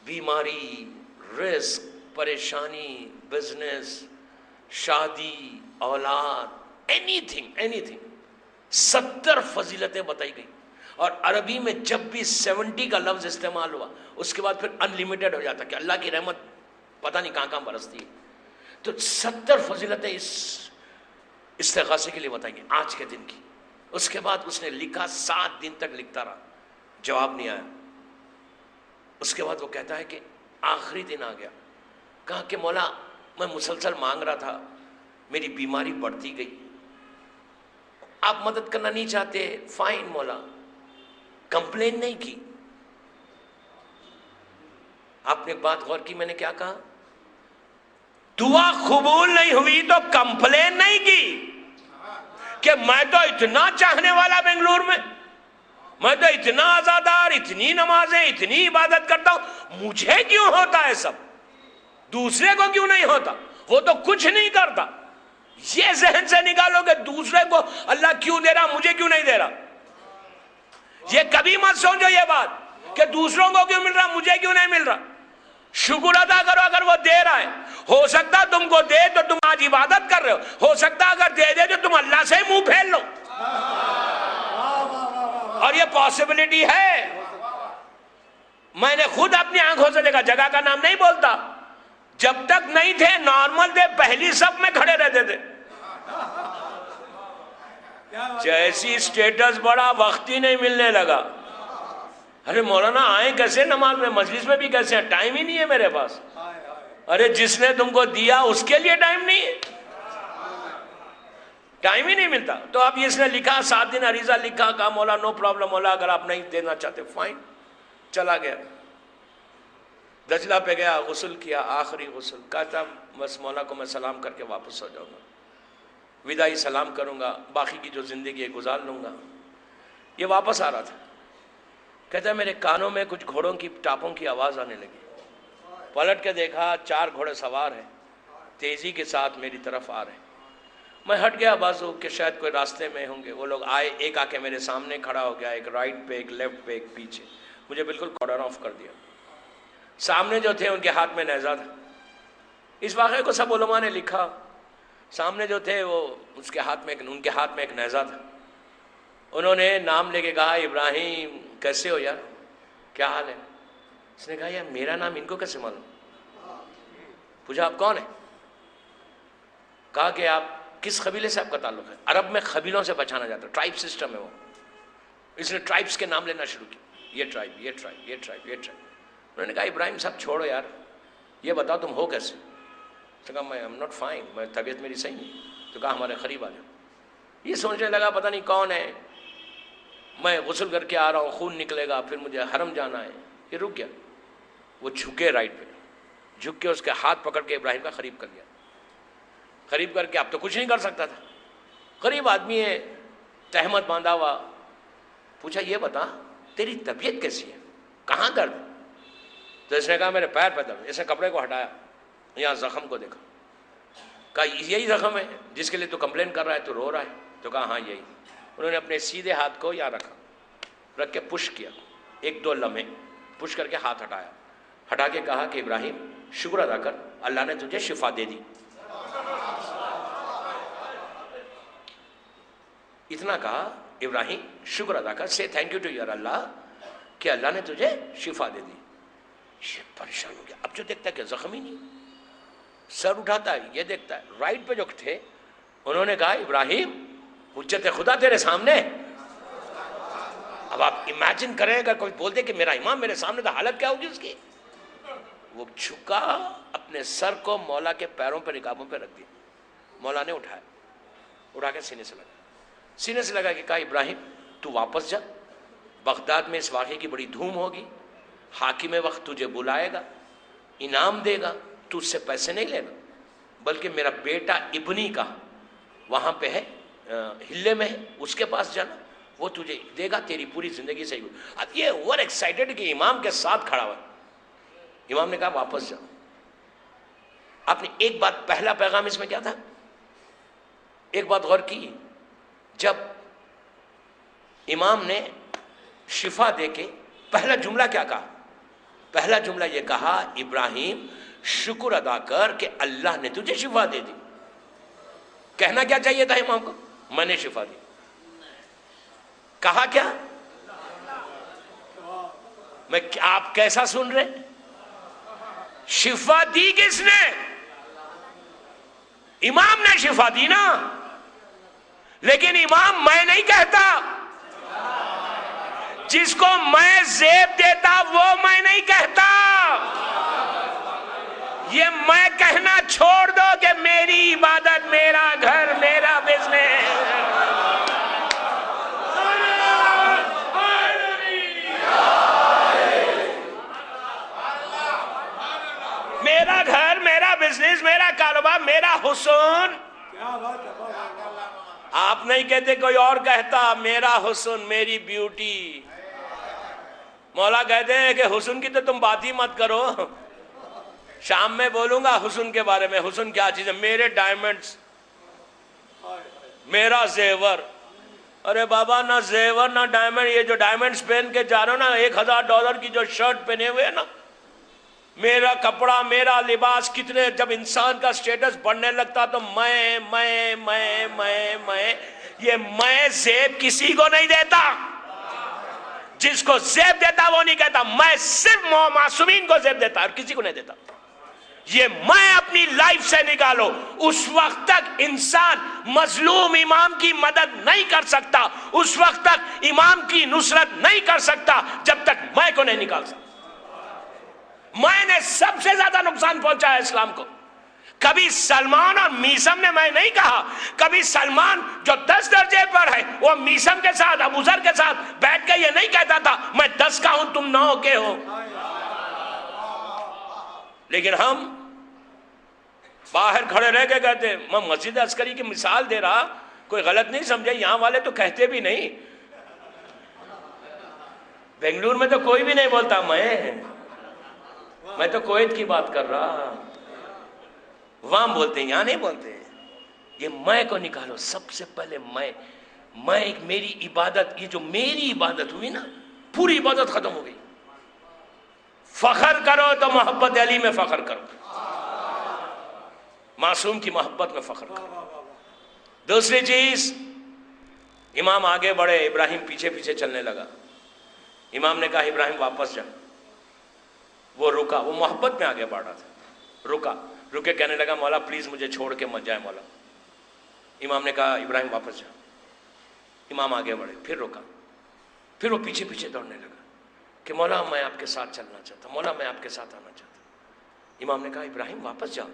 A: बीमारी, रिस्क, परेशानी, बिजनेस, शादी, औलाद, एनीथिंग 70 फजीलतें बताई गई। और अरबी में जब भी 70 का लफ्ज इस्तेमाल हुआ उसके बाद फिर अनलिमिटेड हो जाता कि अल्लाह की रहमत पता नहीं कहां कहां बरसती है। तो 70 फजीलतें इस इस्तिग़ासे के लिए बताएंगे आज के दिन की। उसके बाद उसने लिखा, 7 दिन तक लिखता रहा, जवाब नहीं आया। उसके बाद वो कहता है कि आखिरी दिन आ गया, कहा कि मौला मैं मुसलसल मांग रहा था, मेरी बीमारी बढ़ती गई, आप मदद करना नहीं चाहते, फाइन मौला, कंप्लेन नहीं की। आपने एक बात गौर की, मैंने क्या कहा? दुआ कबूल नहीं हुई तो कंप्लेन नहीं की कि मैं तो इतना चाहने वाला बेंगलुरु में, मैं तो इतना आजादार, इतनी नमाजें, इतनी इबादत करता हूं, मुझे क्यों होता है सब, दूसरे को क्यों नहीं होता? वो तो कुछ नहीं करता। ये जहन से निकालोगे दूसरे को अल्लाह क्यों दे रहा, मुझे क्यों नहीं दे रहा। ये कभी मत सोचो ये बात कि दूसरों को क्यों मिल रहा, मुझे क्यों नहीं मिल रहा। शुक्र अदा करो अगर वो दे रहा है। हो सकता तुमको दे तो तुम आज इबादत कर रहे हो सकता अगर दे दे तो तुम अल्लाह से मुंह फेर लो, और ये पॉसिबिलिटी है। मैंने खुद अपनी आंखों से देखा, जगह का नाम नहीं बोलता, जब तक नहीं थे नॉर्मल थे, पहली सब में खड़े रहते थे, जैसी स्टेटस बड़ा वक्त ही नहीं मिलने लगा। अरे मौलाना आए कैसे नमाज में, मजलिस में भी कैसे, टाइम ही नहीं है मेरे पास। अरे जिसने तुमको दिया उसके लिए टाइम नहीं है, टाइम ही नहीं मिलता। तो अब इसने लिखा, 7 दिन अरीजा लिखा, कहा मौला नो प्रॉब्लम मौला, अगर आप नहीं देना चाहते फाइन। चला गया, दजला पे गया, गुस्ल किया, आखिरी गुस्ल, कहता बस मौला को मैं सलाम करके वापस हो जाऊंगा, विदाई सलाम करूंगा, बाकी की जो जिंदगी है गुजार लूंगा। ये वापस आ रहा था, कहता मेरे कानों में कुछ घोड़ों की टापों की आवाज आने लगी, पलट के देखा 4 घोड़े सवार हैं, तेजी के साथ मेरी तरफ आ रहे हैं। मैं हट गया बाजू के शायद कोई रास्ते में होंगे। वो लोग आए, एक आके मेरे सामने खड़ा हो गया, एक राइट पे, एक लेफ्ट पे, एक पीछे, मुझे बिल्कुल कॉर्डर ऑफ कर दिया। सामने जो थे उनके हाथ में नेज़ा था। इस वाक़े को सब उलमा ने लिखा। सामने जो थे वो उनके हाथ में एक नेज़ा था। उन्होंने नाम लेके कहा, इब्राहिम कैसे हो यार, क्या हाल है? उसने कहा यार मेरा नाम इनको कैसे मालूम? पूछा आप कौन है? कहा कि आप किस कबीले से आपका ताल्लुक है? अरब में कबीलों से पहचाना जाता है, ट्राइब सिस्टम है वो। इसने ट्राइब्स के नाम लेना शुरू किया, ये ट्राइब, ये ट्राइब, ये ट्राइब, ये ट्राइब। उन्होंने कहा इब्राहिम साहब छोड़ो यार, ये बताओ तुम हो कैसे? तो कहा मैं आई एम नॉट फाइन, मैं तबीयत मेरी सही नहीं। तो कहा हमारे करीब आ जाओ। ये सोचने लगा पता नहीं कौन है, मैं गुस्ल करके आ रहा हूँ, खून निकलेगा, फिर मुझे हरम जाना है। ये रुक गया, वो झुके राइट पे, झुक के उसके हाथ पकड़ के इब्राहिम का करीब कर लिया। करीब करके अब तो कुछ नहीं कर सकता था, करीब आदमी है, तहमत बांधा हुआ। पूछा ये बता तेरी तबीयत कैसी है, कहाँ दर्द? तो इसने कहा मेरे पैर पे दर्द। इसने कपड़े को हटाया, यहाँ जख्म को देखा, कहा यही जख्म है जिसके लिए तू कंप्लेन कर रहा है, तू रो रहा है? तो कहा हाँ यही। उन्होंने अपने सीधे हाथ को यहाँ रखा, रख के पुश किया, 1-2 लम्हे पुश करके हाथ हटाया, हटा के कहा कि इब्राहिम शुक्र अदा कर, अल्लाह ने तुझे शिफा दे दी। इतना कहा, इब्राहिम शुक्र अदा कर, से थैंक यू टू योर अल्लाह कि अल्लाह ने तुझे शिफा दे दी। ये परेशान हो गया, अब जो देखता है कि जख्म ही नहीं, सर उठाता है, ये देखता है राइट पे जो थे। उन्होंने कहा इब्राहिम हुज्जत खुदा तेरे सामने। अब आप इमेजिन करें अगर कोई बोल दे कि मेरा इमाम मेरे सामने, तो हालत क्या होगी उसकी। वो झुका, अपने सर को मौला के पैरों पर, रिकाबों पर रख दिया। मौला ने उठाया, उठा के सीने से लगा कि कहा इब्राहिम तू वापस जा, बगदाद में इस वाक़े की बड़ी धूम होगी, हाकिम वक्त तुझे बुलाएगा, इनाम देगा, तू उससे पैसे नहीं लेना, बल्कि मेरा बेटा इब्नी का वहाँ पे है, हिल्ले में है, उसके पास जाना, वो तुझे देगा, तेरी पूरी ज़िंदगी सही। अब ये ओवर एक्साइटेड कि इमाम के साथ खड़ा हुआ। इमाम ने कहा वापस जाओ। आपने एक बात, पहला पैगाम इसमें क्या था, एक बात गौर की, जब इमाम ने शिफा देके पहला जुमला क्या कहा? पहला जुमला ये कहा इब्राहिम शुक्र अदा कर कि अल्लाह ने तुझे शिफा दे दी। कहना क्या चाहिए था इमाम को? मैंने शिफा दी। कहा क्या? आप कैसा सुन रहे? शिफा दी किसने? इमाम ने शिफा दी ना। लेकिन इमाम मैं नहीं कहता, जिसको मैं ज़ेब देता वो मैं नहीं कहता। ये मैं कहना छोड़ दो कि मेरी इबादत, मेरा घर, मेरा बिजनेस। मेरा घर, मेरा बिजनेस, मेरा कारोबार, मेरा हुस्न। आप नहीं कहते, कोई और कहता, मेरा हुस्न, मेरी ब्यूटी। मौला कहते हैं कि हुस्न की तो तुम बात ही मत करो, शाम में बोलूंगा हुस्न के बारे में। हुस्न क्या चीज है? मेरे डायमंड्स, मेरा जेवर। अरे बाबा, ना जेवर ना डायमंड। ये जो डायमंड्स पहन के जा रहे हो ना, $1000 की जो शर्ट पहने हुए है ना, मेरा कपड़ा, मेरा लिबास, कितने, जब इंसान का स्टेटस बढ़ने लगता तो मैं ये मैं जेब किसी को नहीं देता। जिसको जेब देता वो नहीं कहता। मैं सिर्फ मासूमीन को जेब देता और किसी को नहीं देता। ये मैं अपनी लाइफ से निकालो। उस वक्त तक इंसान मजलूम इमाम की मदद नहीं कर सकता, उस वक्त तक इमाम की नुसरत नहीं कर सकता, जब तक मैं को नहीं निकाल सकता। मैंने सबसे ज्यादा नुकसान पहुंचाया इस्लाम को। कभी सलमान और मीसम ने मैं नहीं कहा। कभी सलमान जो 10 दर्जे पर है, वो मीसम के साथ, अबूजर के साथ बैठ के ये नहीं कहता था मैं 10 का हूं, तुम 9 के हो। लेकिन हम बाहर खड़े रह के कहते, मैं मस्जिद अस्करी की मिसाल दे रहा, कोई गलत नहीं समझे, यहां वाले तो कहते भी नहीं। बेंगलुरु में तो कोई भी नहीं बोलता मैं तो कुवैत की बात कर रहा, वहां बोलते हैं, यहां नहीं बोलते। ये मैं को निकालो। सबसे पहले मैं एक, मेरी इबादत, ये जो मेरी इबादत हुई ना, पूरी इबादत खत्म हो गई। फखर करो तो मोहब्बत अली में फखर करो, मासूम की मोहब्बत में फखर करो। दूसरी चीज, इमाम आगे बढ़े, इब्राहिम पीछे पीछे चलने लगा। इमाम ने कहा इब्राहिम वापस जा। वो रुका, वो मोहब्बत में आगे बढ़ रहा था। रुके कहने लगा मौला प्लीज मुझे छोड़ के मत जाए मौला। इमाम ने कहा इब्राहिम वापस जा। इमाम आगे बढ़े, फिर रुका, फिर वो पीछे पीछे दौड़ने लगा कि मौला मैं आपके साथ चलना चाहता, मौला मैं आपके साथ आना चाहता। इमाम ने कहा इब्राहिम वापस जाओ।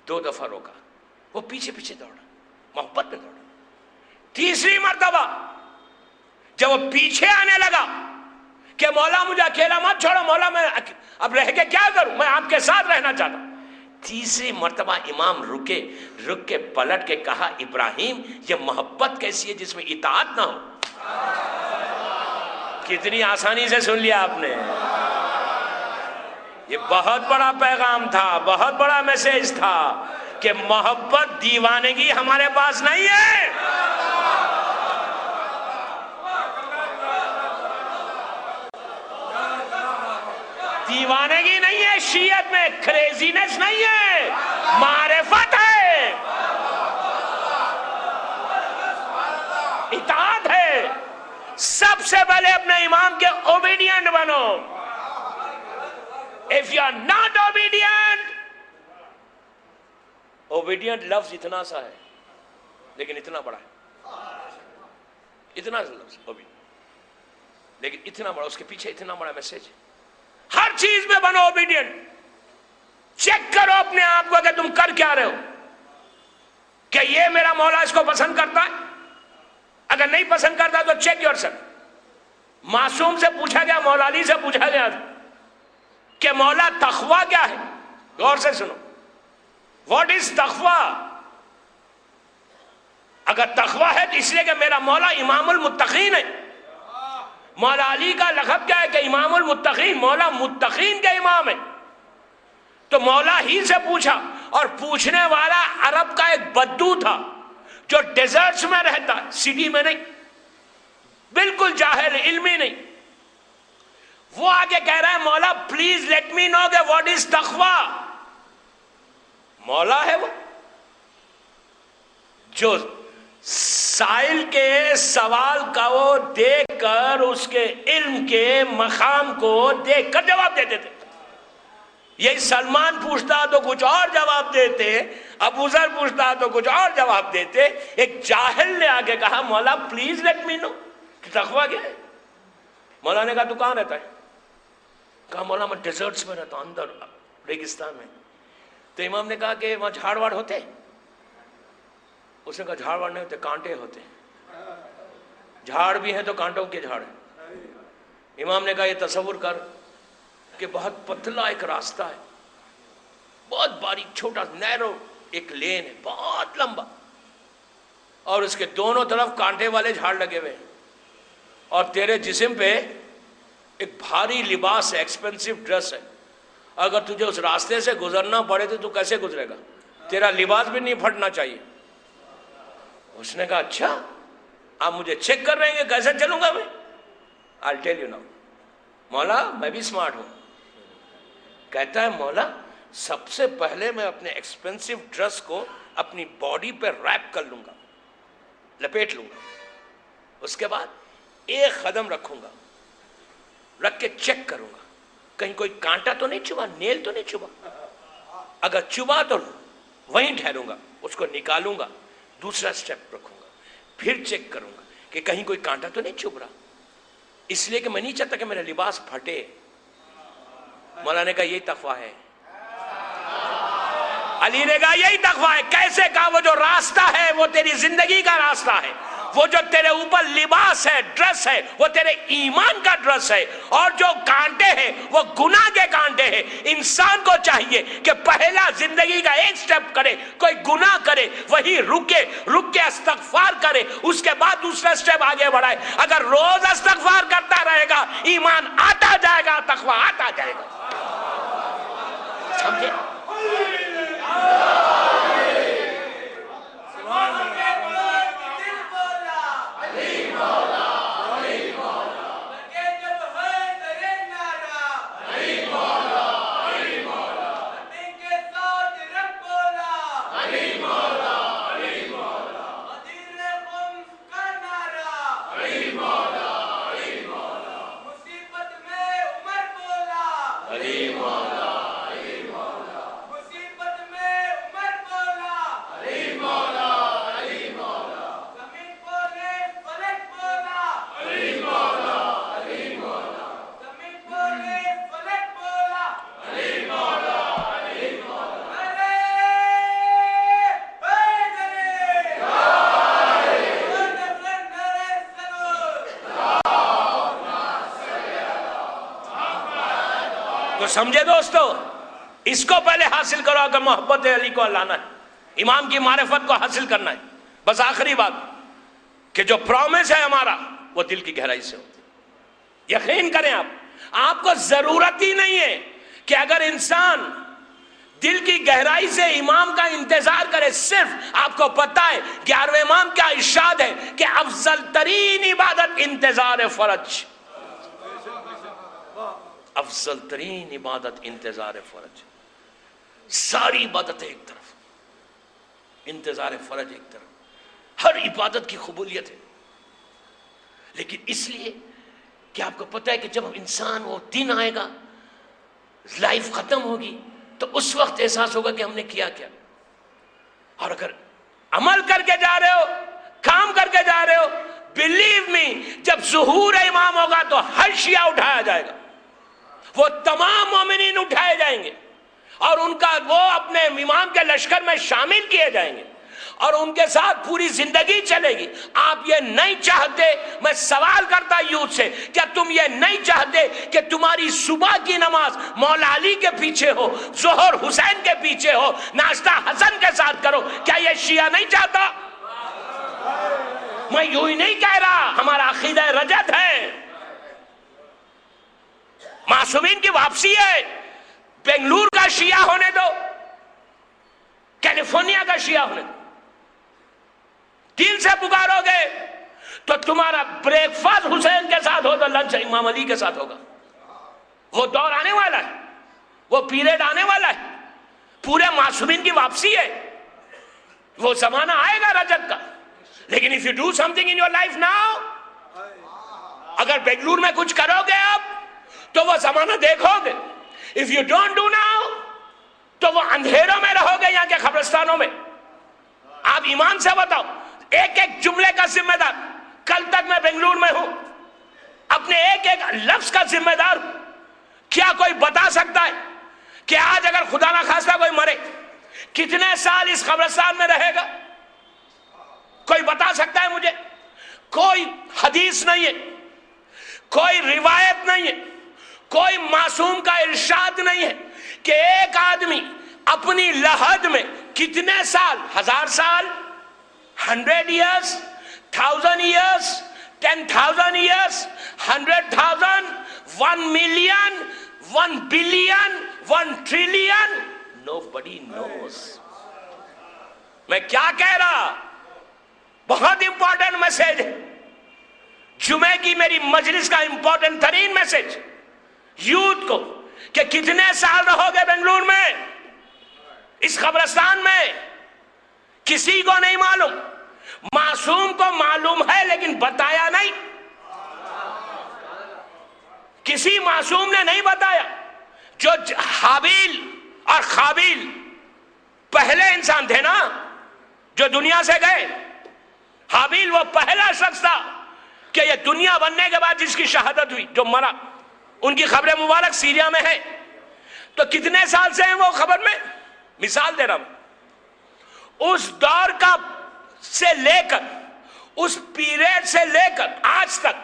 A: 2 दफा रोका, वो पीछे पीछे दौड़ा, मोहब्बत में दौड़ा। तीसरी मर्तबा जब वो पीछे आने लगा कि मौला मुझे अकेला मत छोड़ो, मौला मैं अब रह के क्या करूं, मैं आपके साथ रहना चाहता। तीसरी मर्तबा इमाम रुक के पलट के कहा इब्राहिम ये मोहब्बत कैसी है जिसमें इताअत ना हो। कितनी आसानी से सुन लिया आपने। ये बहुत बड़ा पैगाम था, बहुत बड़ा मैसेज था कि मोहब्बत दीवानगी हमारे पास नहीं है। दीवानगी नहीं है शीयत में, क्रेजीनेस नहीं है, मारिफत है, इताअत है। सबसे पहले अपने इमाम के ओबीडियंट बनो। If you are not obedient लफ्ज इतना सा है लेकिन इतना बड़ा है, इतना लफ्ज ओबीडियंट लेकिन इतना बड़ा, उसके पीछे इतना बड़ा मैसेज है। हर चीज में बनो ओबीडियंट। चेक करो अपने आप को कि तुम कर क्या रहे हो। क्या ये मेरा मौला इसको पसंद करता है? अगर नहीं पसंद करता तो चेक योरसेल्फ। मासूम से पूछा गया, मौला अली से पूछा गया कि मौला तखवा क्या है? गौर से सुनो, व्हाट इज तखवा? अगर तखवा है तो इसलिए कि मेरा मौला इमामुल मुत्तकीन है। मौला अली का लक़ब क्या है कि इमामुल मुत्तकीन, मौला मुत्तकीन के इमाम है। तो मौला ही से पूछा, और पूछने वाला अरब का एक बद्दू था जो डेजर्ट्स में रहता है, सिटी में नहीं, बिल्कुल जाहिल, इल्मी नहीं। वो आगे कह रहा है मौला प्लीज लेट मी नो के व्हाट इज तखवा। मौला है वो जो साइल के सवाल का वो देखकर उसके इल्म के मकाम को देखकर जवाब देते थे। यही सलमान पूछता तो कुछ और जवाब देते, अबू ज़र पूछता तो कुछ और जवाब देते। एक जाहिल ने आके कहा मौला प्लीज लेट मी नो कि तकवा क्या है। मौला ने कहा तू कहाँ रहता है? कहा मौला मैं डेजर्ट्स में रहता हूं, अंदर रेगिस्तान में। तो इमाम ने कहा कि वहां झाड़ वाड़ होते? उसने कहा झाड़ वाड़ नहीं होते, कांटे होते। झाड़ भी है तो कांटों के झाड़ है। इमाम ने कहा ये तसव्वुर कर कि बहुत पतला एक रास्ता है, बहुत बारीक छोटा नैरो एक लेन है, बहुत लंबा, और उसके दोनों तरफ कांटे वाले झाड़ लगे हुए हैं, और तेरे जिस्म पे एक भारी लिबास है, एक्सपेंसिव ड्रेस है। अगर तुझे उस रास्ते से गुजरना पड़े तो तू कैसे गुजरेगा? तेरा लिबास भी नहीं फटना चाहिए। उसने कहा अच्छा आप मुझे चेक कर रहे हैं कैसे चलूंगा मैं? I tell you now. मौला मैं भी स्मार्ट हूं। कहता है मौला सबसे पहले मैं अपने एक्सपेंसिव ड्रेस को अपनी बॉडी पे रैप कर लूंगा, लपेट लूंगा। उसके बाद एक कदम रखूंगा, रख के चेक करूंगा कहीं कोई कांटा तो नहीं चुभा, नेल तो नहीं चुभा। अगर चुभा तो वहीं ठहरूंगा, उसको निकालूंगा, दूसरा स्टेप रखूंगा, फिर चेक करूंगा कि कहीं कोई कांटा तो नहीं चुभ रहा, इसलिए कि मैं नहीं चाहता कि मेरा लिबास फटे। मौला ने कहा यही तकवा है। अली ने कहा यही तकवा है। कैसे कहा? वो जो रास्ता है वो तेरी जिंदगी का रास्ता है, वो जो तेरे ऊपर लिबास है, ड्रेस है, वो तेरे ईमान का ड्रेस है, और जो कांटे हैं वो गुनाह के कांटे हैं। इंसान को चाहिए कि पहला जिंदगी का एक स्टेप करे, कोई गुनाह करे, वही रुक के इस्तगफार करे, उसके बाद दूसरा स्टेप आगे बढ़ाए। अगर रोज इस्तगफार करता रहेगा ईमान आता जाएगा, तकवा आता जाएगा। समझे? तो समझे दोस्तों, इसको पहले हासिल करो अगर मोहब्बत अली को लाना है, इमाम की मारिफत को हासिल करना है। बस आखिरी बात कि जो प्रॉमिस है हमारा वो दिल की गहराई से होती है। यकीन करें आपको जरूरत ही नहीं है कि अगर इंसान दिल की गहराई से इमाम का इंतजार करे। सिर्फ आपको पता है 11वें इमाम क्या इरशाद है कि अफजल तरीन इबादत इंतजार फरज, अफजल तरीन इबादत इंतजार फरज। सारी इबादत एक तरफ, इंतजार फरज एक तरफ। हर इबादत की कबूलियत है, लेकिन इसलिए कि आपको पता है कि जब इंसान वो दिन आएगा, लाइफ खत्म होगी, तो उस वक्त एहसास होगा कि हमने किया क्या। और अगर अमल करके जा रहे हो, काम करके जा रहे हो, बिलीव मी जब ज़ुहूर इमाम होगा तो हर शिया उठाया जाएगा, वो तमाम मोमिनीन उठाए जाएंगे और उनका वो अपने इमाम के लश्कर में शामिल किए जाएंगे और उनके साथ पूरी जिंदगी चलेगी। आप ये नहीं चाहते, मैं सवाल करता यूथ से, क्या तुम ये नहीं चाहते कि तुम्हारी सुबह की नमाज मौला अली के पीछे हो, जोहर हुसैन के पीछे हो, नाश्ता हसन के साथ करो? क्या ये शिया नहीं चाहता? मैं यूं ही नहीं कह रहा, हमारा अकीदा रजत है, मासूमीन की वापसी है। बेंगलुरु का शिया होने दो, कैलिफोर्निया का शिया होने दो, दिल से पुकारोगे तो तुम्हारा ब्रेकफास्ट हुसैन के साथ हो तो लंच इमाम अली के साथ होगा। वो दौर आने वाला है, वो पीरियड आने वाला है, पूरे मासूमीन की वापसी है, वो जमाना आएगा रजत का। लेकिन if you do something in your life now, अगर बेंगलुरु में कुछ करोगे आप तो वो जमाना देखोगे। If you don't do now तो वो अंधेरों में रहोगे यहाँ के कब्रिस्तानों में? आप ईमान से बताओ, एक एक जुमले का जिम्मेदार। कल तक मैं बेंगलुरु में हूं, अपने एक एक लफ्ज का जिम्मेदार हूं। क्या कोई बता सकता है कि आज अगर खुदा ना खास्ता कोई मरे, कितने साल इस कब्रिस्तान में रहेगा? कोई बता सकता है मुझे? कोई हदीस नहीं है, कोई रिवायत नहीं है, कोई मासूम का इरशाद नहीं है कि एक आदमी अपनी लहद में कितने साल, 1000 साल, 100 years, 1000 years, 10,000 years, 100,000, 1 million, 1 billion, 1 trillion, nobody knows। मैं क्या कह रहा? बहुत इंपॉर्टेंट मैसेज है, जुमे की मेरी मजलिस का इंपॉर्टेंट तरीन मैसेज यूथ को, कि कितने साल रहोगे बेंगलुरु में, इस कब्रिस्तान में? किसी को नहीं मालूम। मासूम को मालूम है लेकिन बताया नहीं। किसी मासूम ने नहीं बताया। जो हाबिल और काबिल पहले इंसान थे ना जो दुनिया से गए, हाबिल वो पहला शख्स था कि ये दुनिया बनने के बाद जिसकी शहादत हुई, जो मरा। उनकी खबरें मुबारक सीरिया में है। तो कितने साल से हैं वो खबर में? मिसाल दे रहा हूं, उस दौर का से लेकर, उस पीरियड से लेकर आज तक,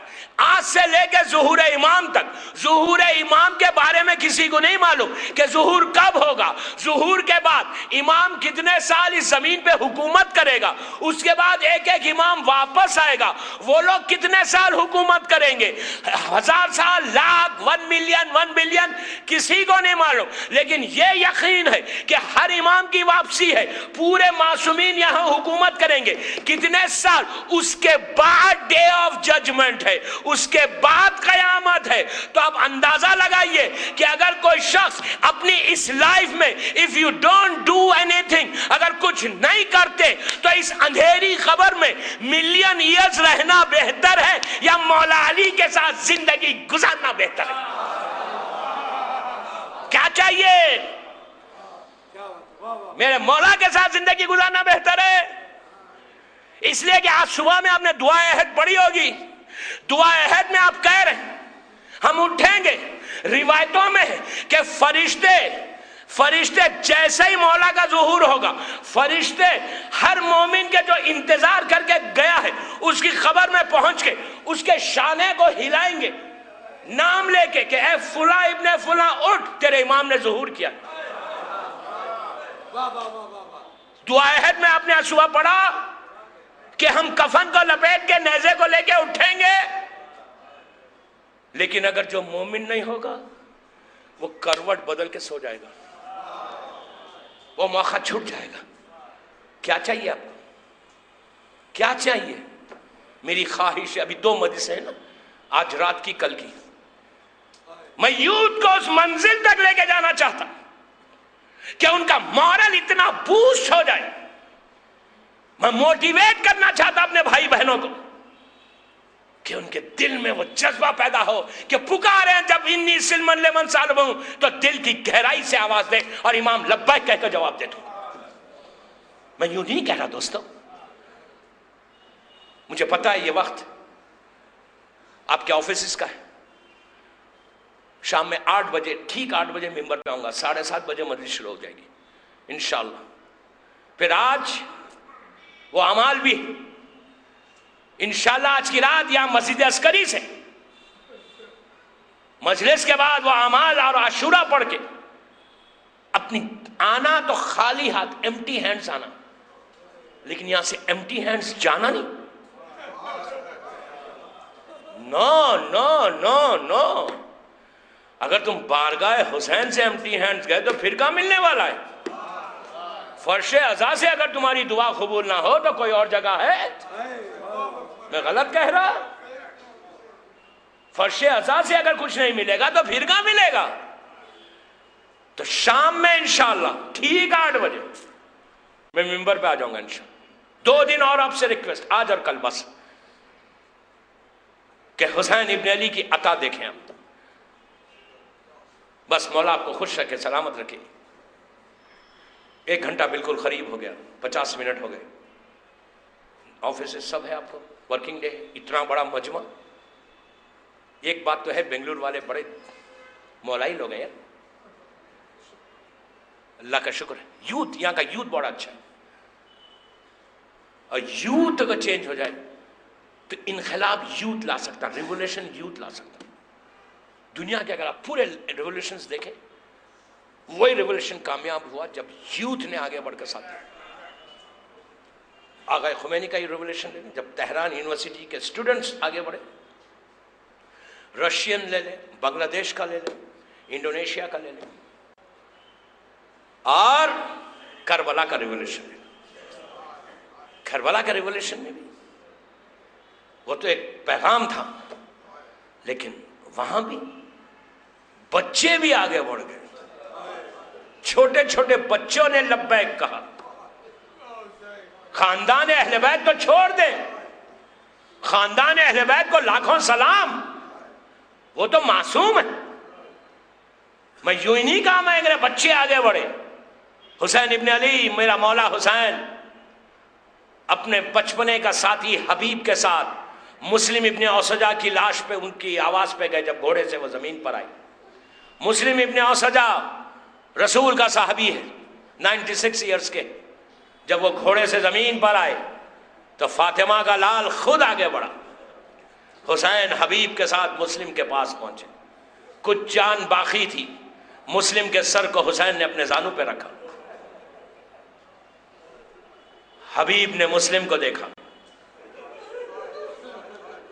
A: आज से लेकर ज़ुहूर इमाम तक, ज़ुहूर इमाम के बारे में किसी को नहीं मालूम कि ज़ुहूर कब होगा, ज़ुहूर के बाद इमाम कितने साल इस जमीन पे हुकूमत करेगा, उसके बाद एक एक इमाम वापस आएगा, वो लोग कितने साल हुकूमत करेंगे, 1000 साल, लाख, 1 मिलियन, 1 बिलियन, किसी को नहीं मालूम। लेकिन ये यकीन है कि हर इमाम की वापसी है, पूरे मासूमीन यहाँ हुकूमत करेंगे। कितने साल? उसके बाद डे ऑफ जजमेंट है, उसके बाद कयामत है। तो आप अंदाजा लगाइए कि अगर कोई शख्स अपनी इस लाइफ में, if you don't do anything, अगर कुछ नहीं करते, तो इस अंधेरी खबर में मिलियन ईयर्स रहना बेहतर है या मौला अली के साथ जिंदगी गुजारना बेहतर है? क्या चाहिए? मेरे मौला के साथ जिंदगी गुजारना बेहतर है। इसलिए कि आज सुबह में आपने दुआ अहद पढ़ी होगी। दुआ अहद में आप कह रहे हैं हम उठेंगे। रिवायतों में है कि फरिश्ते जैसे ही मौला का ज़ुहूर होगा, फरिश्ते हर मोमिन के जो इंतजार करके गया है उसकी खबर में पहुंच के उसके शाने को हिलाएंगे, नाम लेके कि ए फुला इब्ने फुला उठ, तेरे इमाम ने ज़ुहूर किया। दुआ अहद में आपने आज सुबह पढ़ा कि हम कफन को लपेट के नेज़े को लेके उठेंगे। लेकिन अगर जो मोमिन नहीं होगा वो करवट बदल के सो जाएगा, वो मौका छूट जाएगा। क्या चाहिए आपको? क्या चाहिए? मेरी ख्वाहिश है, अभी 2 मजलिसें हैं ना, आज रात की, कल की, मैं यूथ को उस मंजिल तक लेके जाना चाहता कि उनका मॉरल इतना बूस्ट हो जाए। मैं मोटिवेट करना चाहता अपने भाई बहनों को कि उनके दिल में वो जज्बा पैदा हो कि पुकारे जब इन्नी सिलमन लेमन साल हूं तो दिल की गहराई से आवाज दे और इमाम लब्बैक कहकर जवाब दे दो। मैं यूं नहीं कह रहा दोस्तों, मुझे पता है ये वक्त आपके ऑफिस का है। शाम में 8 बजे, ठीक 8 बजे मिंबर पे आऊंगा, 7:30 बजे मजलिस शुरू हो जाएगी इंशाल्लाह। फिर आज वो अमाल भी इंशाल्लाह आज की रात यहां मस्जिद अस्करी से मजलिस के बाद वो अमाल और आशूरा पढ़ के अपनी आना, तो खाली हाथ, एम्प्टी हैंड्स आना, लेकिन यहां से एम्प्टी हैंड्स जाना नहीं। नो नो नो नो, अगर तुम बारगाह हुसैन से एम्प्टी हैंड्स गए तो फिर क्या मिलने वाला है? फर्शे अज़ा से अगर तुम्हारी दुआ कबूल ना हो तो कोई और जगह है? मैं गलत कह रहा? फर्शे अज़ा से अगर कुछ नहीं मिलेगा तो फिर क्या मिलेगा? तो शाम में इंशाअल्लाह ठीक 8 बजे मैं मिंबर पे आ जाऊंगा इंशाअल्लाह। 2 दिन और आपसे रिक्वेस्ट, आज और कल, बस कि हुसैन इब्न अली की अता देखें हम। बस मौला आपको खुश रखे, सलामत रखे। 1 घंटा बिल्कुल करीब हो गया, 50 मिनट हो गए। ऑफिस सब है, आपको वर्किंग डे, इतना बड़ा मजमा। एक बात तो है, बेंगलुरु वाले बड़े मौलाई लोग हैं यार, अल्लाह का शुक्र है। यूथ, यहाँ का यूथ बड़ा अच्छा है। और यूथ अगर चेंज हो जाए तो इनकलाब यूथ ला सकता, रिवोल्यूशन यूथ ला सकता। दुनिया के अगर आप पूरे रिवोल्यूशंस देखें, वही रिवोल्यूशन कामयाब हुआ जब यूथ ने आगे बढ़कर साथ दिया। आगा खुमैनी का ही रिवोल्यूशन ले लें, जब तेहरान यूनिवर्सिटी के स्टूडेंट्स आगे बढ़े। रशियन ले लें, बांग्लादेश का ले लें, इंडोनेशिया का ले लें, और करबला का रिवोल्यूशन ले लें। करबला का रिवोल्यूशन में भी वो तो एक पैगाम था, लेकिन वहां भी बच्चे भी आगे बढ़ गए। छोटे छोटे बच्चों ने लब्बैक कहा। खानदान अहले बैत को छोड़ दे, खानदान अहले बैत को लाखों सलाम, वो तो मासूम है। मैं यूं ही नहीं कहा, मैं मेरे बच्चे आगे बढ़े। हुसैन इब्ने अली, मेरा मौला हुसैन अपने बचपने का साथी हबीब के साथ मुस्लिम इब्ने औसजा की लाश पे, उनकी आवाज पे गए जब घोड़े से वो जमीन पर आई। मुस्लिम इब्ने औसजा रसूल का साहबी है, 96 ईयर्स के। जब वो घोड़े से जमीन पर आए तो फातिमा का लाल खुद आगे बढ़ा। हुसैन हबीब के साथ मुस्लिम के पास पहुंचे। कुछ जान बाकी थी, मुस्लिम के सर को हुसैन ने अपने जानू पे रखा। हबीब ने मुस्लिम को देखा,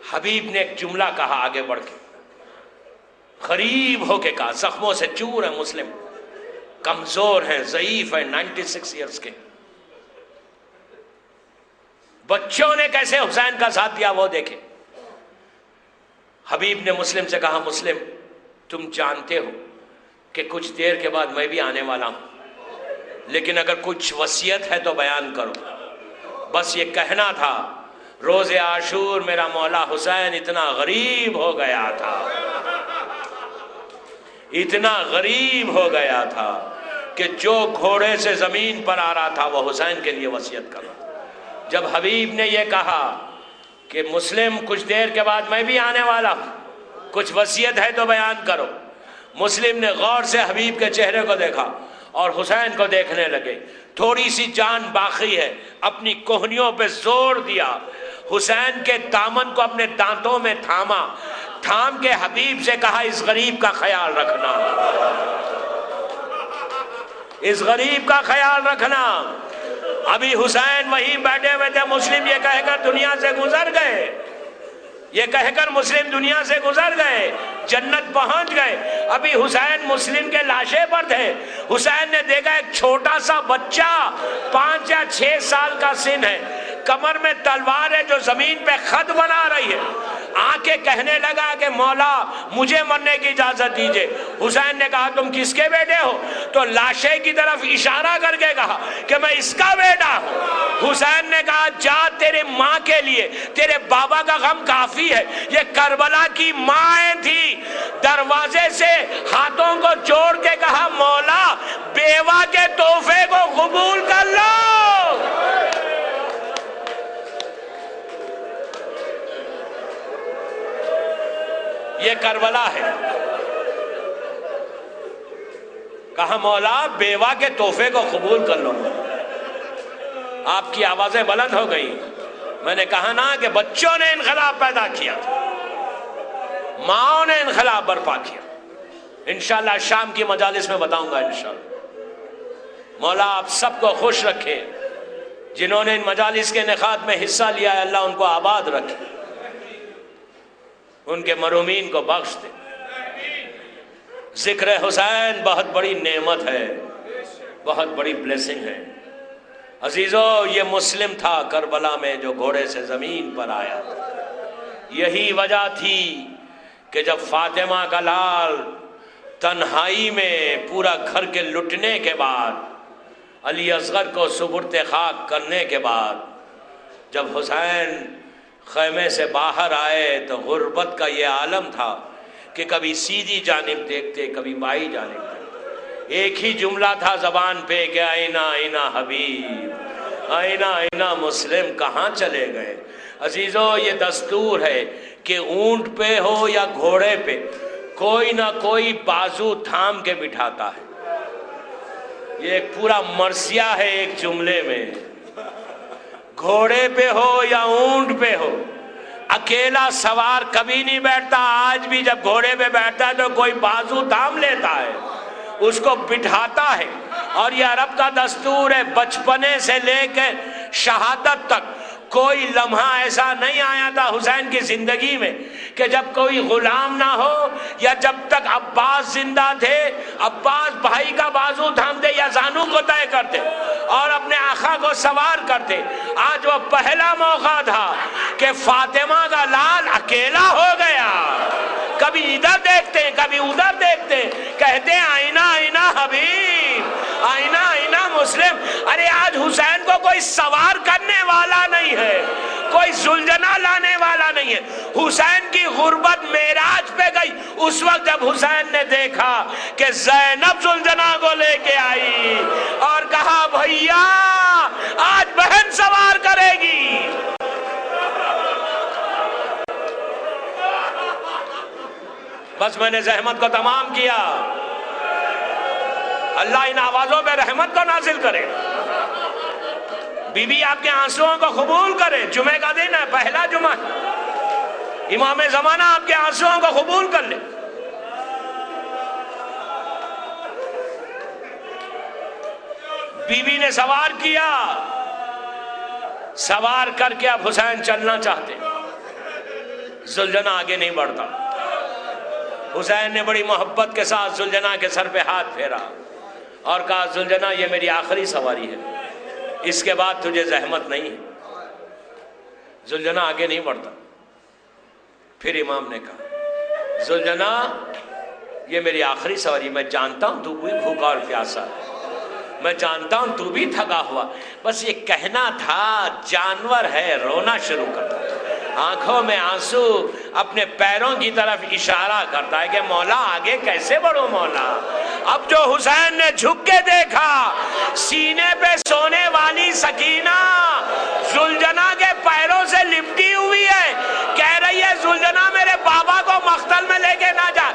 A: हबीब ने एक जुमला कहा आगे बढ़ के, गरीब होके कहा, जख्मों से चूर है मुस्लिम, कमजोर है, ज़ईफ है, 96 ईयर्स के। बच्चों ने कैसे हुसैन का साथ दिया वो देखे। हबीब ने मुस्लिम से कहा, मुस्लिम तुम जानते हो कि कुछ देर के बाद मैं भी आने वाला हूं, लेकिन अगर कुछ वसीयत है तो बयान करो। बस ये कहना था, रोज़े आशूर मेरा मौला हुसैन इतना गरीब हो गया था, इतना गरीब हो गया था कि जो घोड़े से जमीन पर आ रहा था वो हुसैन के लिए वसीयत कर रहा। जब हबीब ने यह कहा कि मुस्लिम कुछ देर के बाद मैं भी आने वाला हूं, कुछ वसीयत है तो बयान करो, मुस्लिम ने गौर से हबीब के चेहरे को देखा और हुसैन को देखने लगे। थोड़ी सी जान बाकी है, अपनी कोहनियों पे जोर दिया, हुसैन के दामन को अपने दांतों में थामा, थाम के हबीब से कहा, इस गरीब का ख्याल रखना, इस गरीब का ख्याल रखना। अभी हुसैन वहीं बैठे हुए थे, मुस्लिम ये कहकर दुनिया से गुजर गए, ये कहकर मुस्लिम दुनिया से गुजर गए, जन्नत पहुंच गए। अभी हुसैन मुस्लिम के लाशे पर थे। हुसैन ने देखा एक छोटा सा बच्चा 5 या 6 साल का सिन है, कमर में तलवार है, जो जमीन पे खत बना रही है। आके कहने लगा कि मौला मुझे मरने की इजाजत दीजिए। हुसैन ने कहा, तुम किसके बेटे हो? तो लाशे की तरफ इशारा करके कहा कि मैं इसका बेटा हूं। हुसैन ने कहा, जा तेरे माँ के लिए, तेरे बाबा का गम काफी है। ये करबला की माँ थी। दरवाजे से हाथों को जोड़ के कहा, मौला बेवा के तोहफे को कबूल कर लो। ये करबला है। कहा, मौला बेवा के तोहफे को कबूल कर लो। आपकी आवाजें बुलंद हो गई। मैंने कहा ना कि बच्चों ने इनकलाब पैदा किया था, माओ ने इनकलाब बर्पा किया। इंशाल्लाह शाम की मजालिस में बताऊंगा इंशाल्लाह। मौला आप सबको खुश रखे। जिन्होंने इन मजालिस के इनेकाद में हिस्सा लिया है, अल्लाह उनको आबाद रखे, उनके मरूमीन को बख्श दे। जिक्र हुसैन बहुत बड़ी नेमत है, बहुत बड़ी ब्लेसिंग है। अजीजों, ये मुस्लिम था करबला में जो घोड़े से जमीन पर आया। यही वजह थी कि जब फातिमा का लाल तन्हाई में पूरा घर के लुटने के बाद, अली असगर को सुबुर्ते खाक करने के बाद, जब हुसैन खैमे से बाहर आए तो गुर्बत का ये आलम था कि कभी सीधी जानिब देखते, कभी बाई जानिब देखते। एक ही जुमला था जबान पे कि आईना आईना हबीब, आईना आईना मुस्लिम कहाँ चले गए। अजीजों, ये दस्तूर है कि ऊंट पे हो या घोड़े पे कोई ना कोई बाजू थाम के बिठाता है। ये एक पूरा मरसिया है एक जुमले में। घोड़े पे हो या ऊंट पे हो, अकेला सवार कभी नहीं बैठता। आज भी जब घोड़े पे बैठता है तो कोई बाजू थाम लेता है, उसको बिठाता है। और ये अरब का दस्तूर है। बचपने से लेकर शहादत तक कोई लम्हा ऐसा नहीं आया था हुसैन की जिंदगी में कि जब कोई गुलाम ना हो, या जब तक अब्बास जिंदा थे अब्बास भाई का बाजू थामते या जानू को तय करते और अपने आका को सवार करते। आज वो पहला मौका था कि फातिमा का लाल अकेला हो गया। कभी इधर देखते हैं, कभी उधर देखते हैं, कहते हैं आईना आईना हबीब, आईना आईना मुस्लिम। अरे आज हुसैन को कोई सवार करने वाला नहीं है, कोई जुल्जना लाने वाला नहीं है। हुसैन की गुर्बत मेराज पे गई उस वक्त जब हुसैन ने देखा कि ज़ैनब जुल्जना को लेके आई और कहा भैया आज बहन सवार करेगी। बस मैंने रहमत को तमाम किया। अल्लाह इन आवाजों पे रहमत को नाजिल करे। बीबी आपके आंसुओं को कबूल करे। जुमे का दिन है, पहला जुमा, इमाम जमाना आपके आंसुओं को कबूल कर ले। बीबी ने सवार किया, सवार करके अब हुसैन चलना चाहते, जुल्जना आगे नहीं बढ़ता। हुसैन ने बड़ी मोहब्बत के साथ जुल्जना के सर पे हाथ फेरा और कहा जुल्जना ये मेरी आखिरी सवारी है, इसके बाद तुझे जहमत नहीं है। जुल्जना आगे नहीं बढ़ता। फिर इमाम ने कहा जुल्जना ये मेरी आखिरी सवारी, मैं जानता हूं तू भी भूखा और प्यासा है, मैं जानता हूं तू भी थका हुआ, बस ये कहना था जानवर है रोना शुरू करता, आंखों में आंसू, अपने पैरों की तरफ इशारा करता है कि मौला आगे कैसे बढ़ो मौला। अब जो हुसैन ने झुक के देखा, सीने पे सोने वाली सकीना जुल्जना के पैरों से लिपटी हुई है, कह रही है जुल्जना मेरे बाबा को मख्तल में लेके ना जा।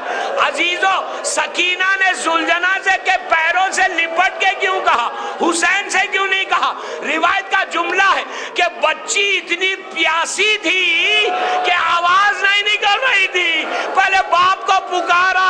A: अजीजों, सकीना ने जुल्जना से के पैरों से लिपट के क्यों कहा, हुसैन से क्यों नहीं कहा? रिवायत का जुमला है कि बच्ची इतनी प्यासी थी कि आवाज नहीं निकल रही थी, पहले बाप को पुकारा,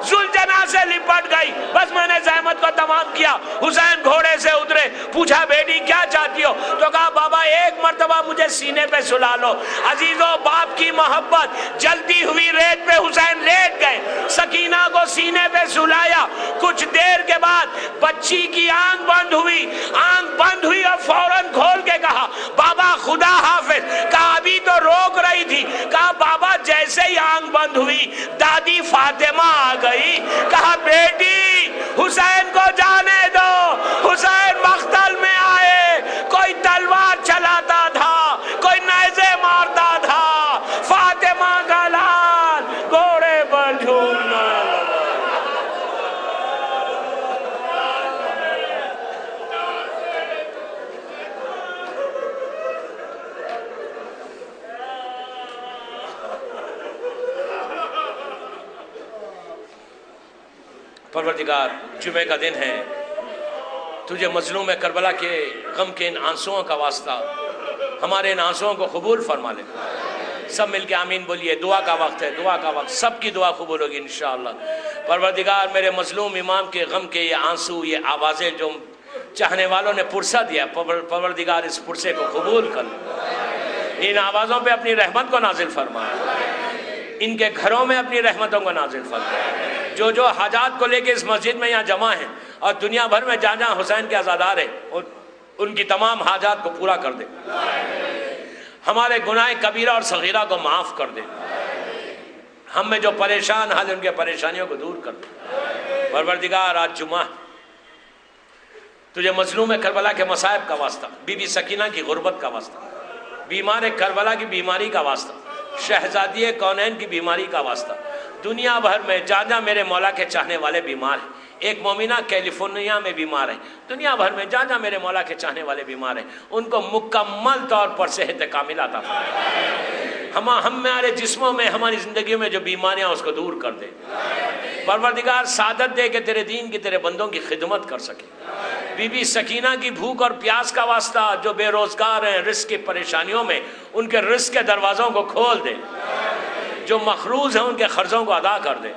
A: जुल्जना से लिपट गई। बस मैंने जहमत को तमाम किया। हुसैन घोड़े से उतरे, पूछा बेटी क्या चाहती हो? तो कहा बाबा एक मर्तबा मुझे सीने पे सुला लो। अजीजों, बाप की मोहब्बत, जलती हुई रेत पे हुसैन लेट गए, सकीना को सीने पे सुलाया। कुछ देर के बाद बच्ची की आंख बंद हुई, आंख बंद हुई और फौरन खोल के कहा बाबा खुदा हाफिज। कहा अभी तो रोक रही थी। कहा बाबा जैसे ही आंख बंद हुई दादी फातिमा आ गई। कहा बेटी हुसैन को जाने दो, हुसैन मख्तल में आए, कोई तलवार चलाता था, कोई नेज़े मारता था, फातिमा का लाल घोड़े पर झूमना लगा। परवरदिगार, जुमे का दिन है, तुझे मजलूम करबला के गम के इन आंसुओं का वास्ता हमारे इन आंसुओं को कबूल फरमा ले। सब मिलके आमीन बोलिए। दुआ का वक्त है, दुआ का वक्त, सबकी दुआ कबूल होगी इंशाअल्लाह। परवरदिगार, मेरे मजलूम इमाम के गम के ये आंसू, ये आवाज़ें जो चाहने वालों ने पुरसा दिया, परवरदिगार इस पुरसे को कबूल कर। इन आवाज़ों पे अपनी रहमत को नाजिल फरमा, इनके घरों में अपनी रहमतों को नाजिल फरमा। जो जो हाजात को लेके इस मस्जिद में यहाँ जमा है और दुनिया भर में जहाँ जहाँ हुसैन के आज़ादार है, उनकी तमाम हाजात को पूरा कर दे। हमारे गुनाह कबीरा और सगीरा को माफ़ कर दे। हम में जो परेशान हाल उनके परेशानियों को दूर कर दे। परवरदिगार, आज जुमा, तुझे मजलूम करबला के मसाइब का वास्ता, बीबी सकीना की गुर्बत का वास्ता, बीमार करबला की बीमारी का वास्ता, शहजादी कौनैन की बीमारी का वास्ता। दुनिया भर में जहाँ जहाँ मेरे मौला के चाहने वाले बीमार हैं, एक मोमिना कैलिफोर्निया में बीमार है, दुनिया भर में जहाँ जहाँ मेरे मौला के चाहने वाले बीमार हैं उनको मुकम्मल तौर पर सेहत कामिल अता फरमाए। हमारे जिस्मों में, हमारी ज़िंदगी में जो बीमारियाँ उसको दूर कर दे। परवरदिगार सादत दे के तेरे दीन की, तेरे बंदों की खिदमत कर सके। बीबी सकीना की भूख और प्यास का वास्ता, जो बेरोज़गार हैं रिस्क की परेशानियों में, उनके रिस्क के दरवाज़ों को खोल दे। जो मखरूज हैं उनके क़र्ज़ों को अदा कर दे।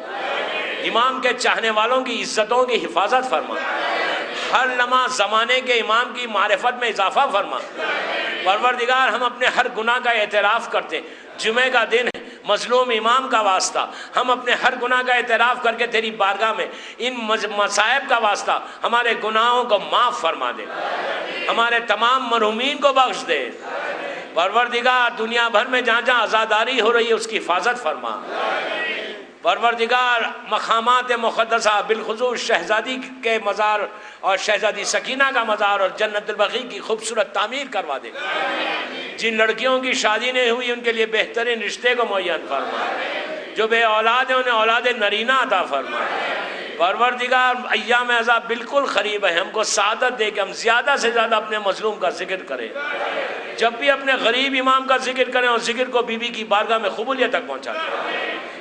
A: इमाम के चाहने वालों की इज़्ज़तों की हिफाजत फरमा। हर लम्हा ज़माने के इमाम की मारिफत में इजाफ़ा फरमा। परवरदिगार हम अपने हर गुनाह का एतराफ़ करते, जुमे का दिन है, मजलूम इमाम का वास्ता, हम अपने हर गुनाह का एतराफ़ करके तेरी बारगाह में इन मसाइब का वास्ता हमारे गुनाहों को माफ़ फरमा दे, हमारे तमाम मरहूमीन को बख्श दे। परवरदिगार दुनिया भर में जहाँ जहाँ आज़ादारी हो रही है उसकी हिफाजत फरमा। परवरदिगार मकामात मुक़द्दसा बिलख़ुसूस शहज़ादी के मज़ार और शहज़ादी सकीना का मज़ार और जन्नतुल बक़ी की खूबसूरत तामीर करवा दे। जिन लड़कियों की शादी नहीं हुई उनके लिए बेहतरीन रिश्ते को मुय्यन फरमा। जो बे औलाद हैं उन्हें औलाद नरीना अता फरमा। परवरदिगार अय्याम अज़ाब बिल्कुल क़रीब है, हमको सादत दे के हम ज़्यादा से ज़्यादा अपने मज़लूम का जिक्र करें। जब भी अपने गरीब इमाम का जिक्र करें और जिक्र को बीबी की बारगाह में कबूलियत तक पहुँचा दें।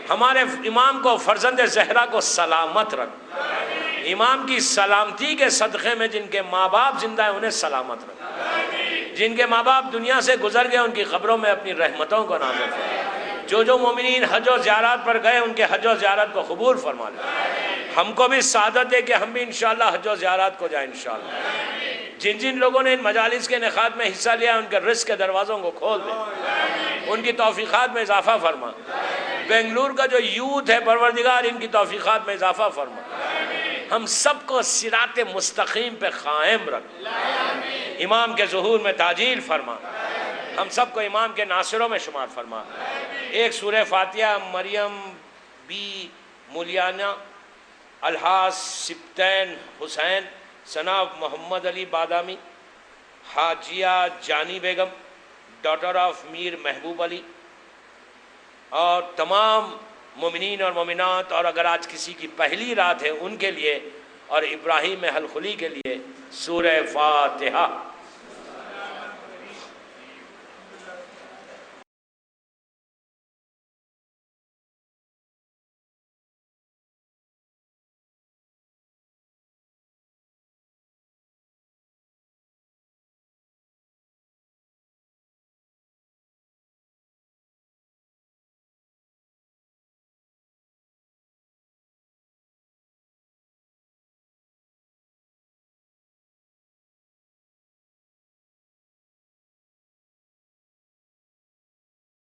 A: हमारे इमाम को, फ़र्जंद ज़हरा को सलामत रख। इमाम की सलामती के सदक़े में जिनके माँ बाप जिंदा हैं उन्हें सलामत रख। जिनके माँ बाप दुनिया से गुजर गए उनकी क़ब्रों में अपनी रहमतों को नाज़िल फरमा। जो मोमिनीन हज और ज़ियारत पर गए उनके हज और ज़ियारत को कबूल फरमा ले। हमको भी सादत दे कि हम भी इंशाअल्लाह हज और ज़ियारत को जाए इंशाअल्लाह। जिन जिन लोगों ने इन मजालिस के निखात में हिस्सा लिया उनके रिस्क के दरवाज़ों को खोल दे, उनकी तौफ़ीक़ात में इजाफ़ा फरमा। बेंगलुरु का जो यूथ है परवरदिगार इनकी तौफ़ीक़ात में इजाफ़ा फरमा। हम सबको सिरात मुस्तक़ीम पे क़ायम रख। इमाम के ज़ुहूर में ताजील फरमा। हम सबको इमाम के नासिरों में शुमार फरमा। एक सूरह फातिहा मरियम बी मुलियाना, अलहास सिब्तैन हुसैन, सनाब मोहम्मद अली बादामी, हाजिया जानी बेगम डॉटर ऑफ मीर महबूब अली और तमाम मोमिनीन और मोमिनात, और अगर आज किसी की पहली रात है उनके लिए, और इब्राहिम हलखुली के लिए सूरह फातिहा।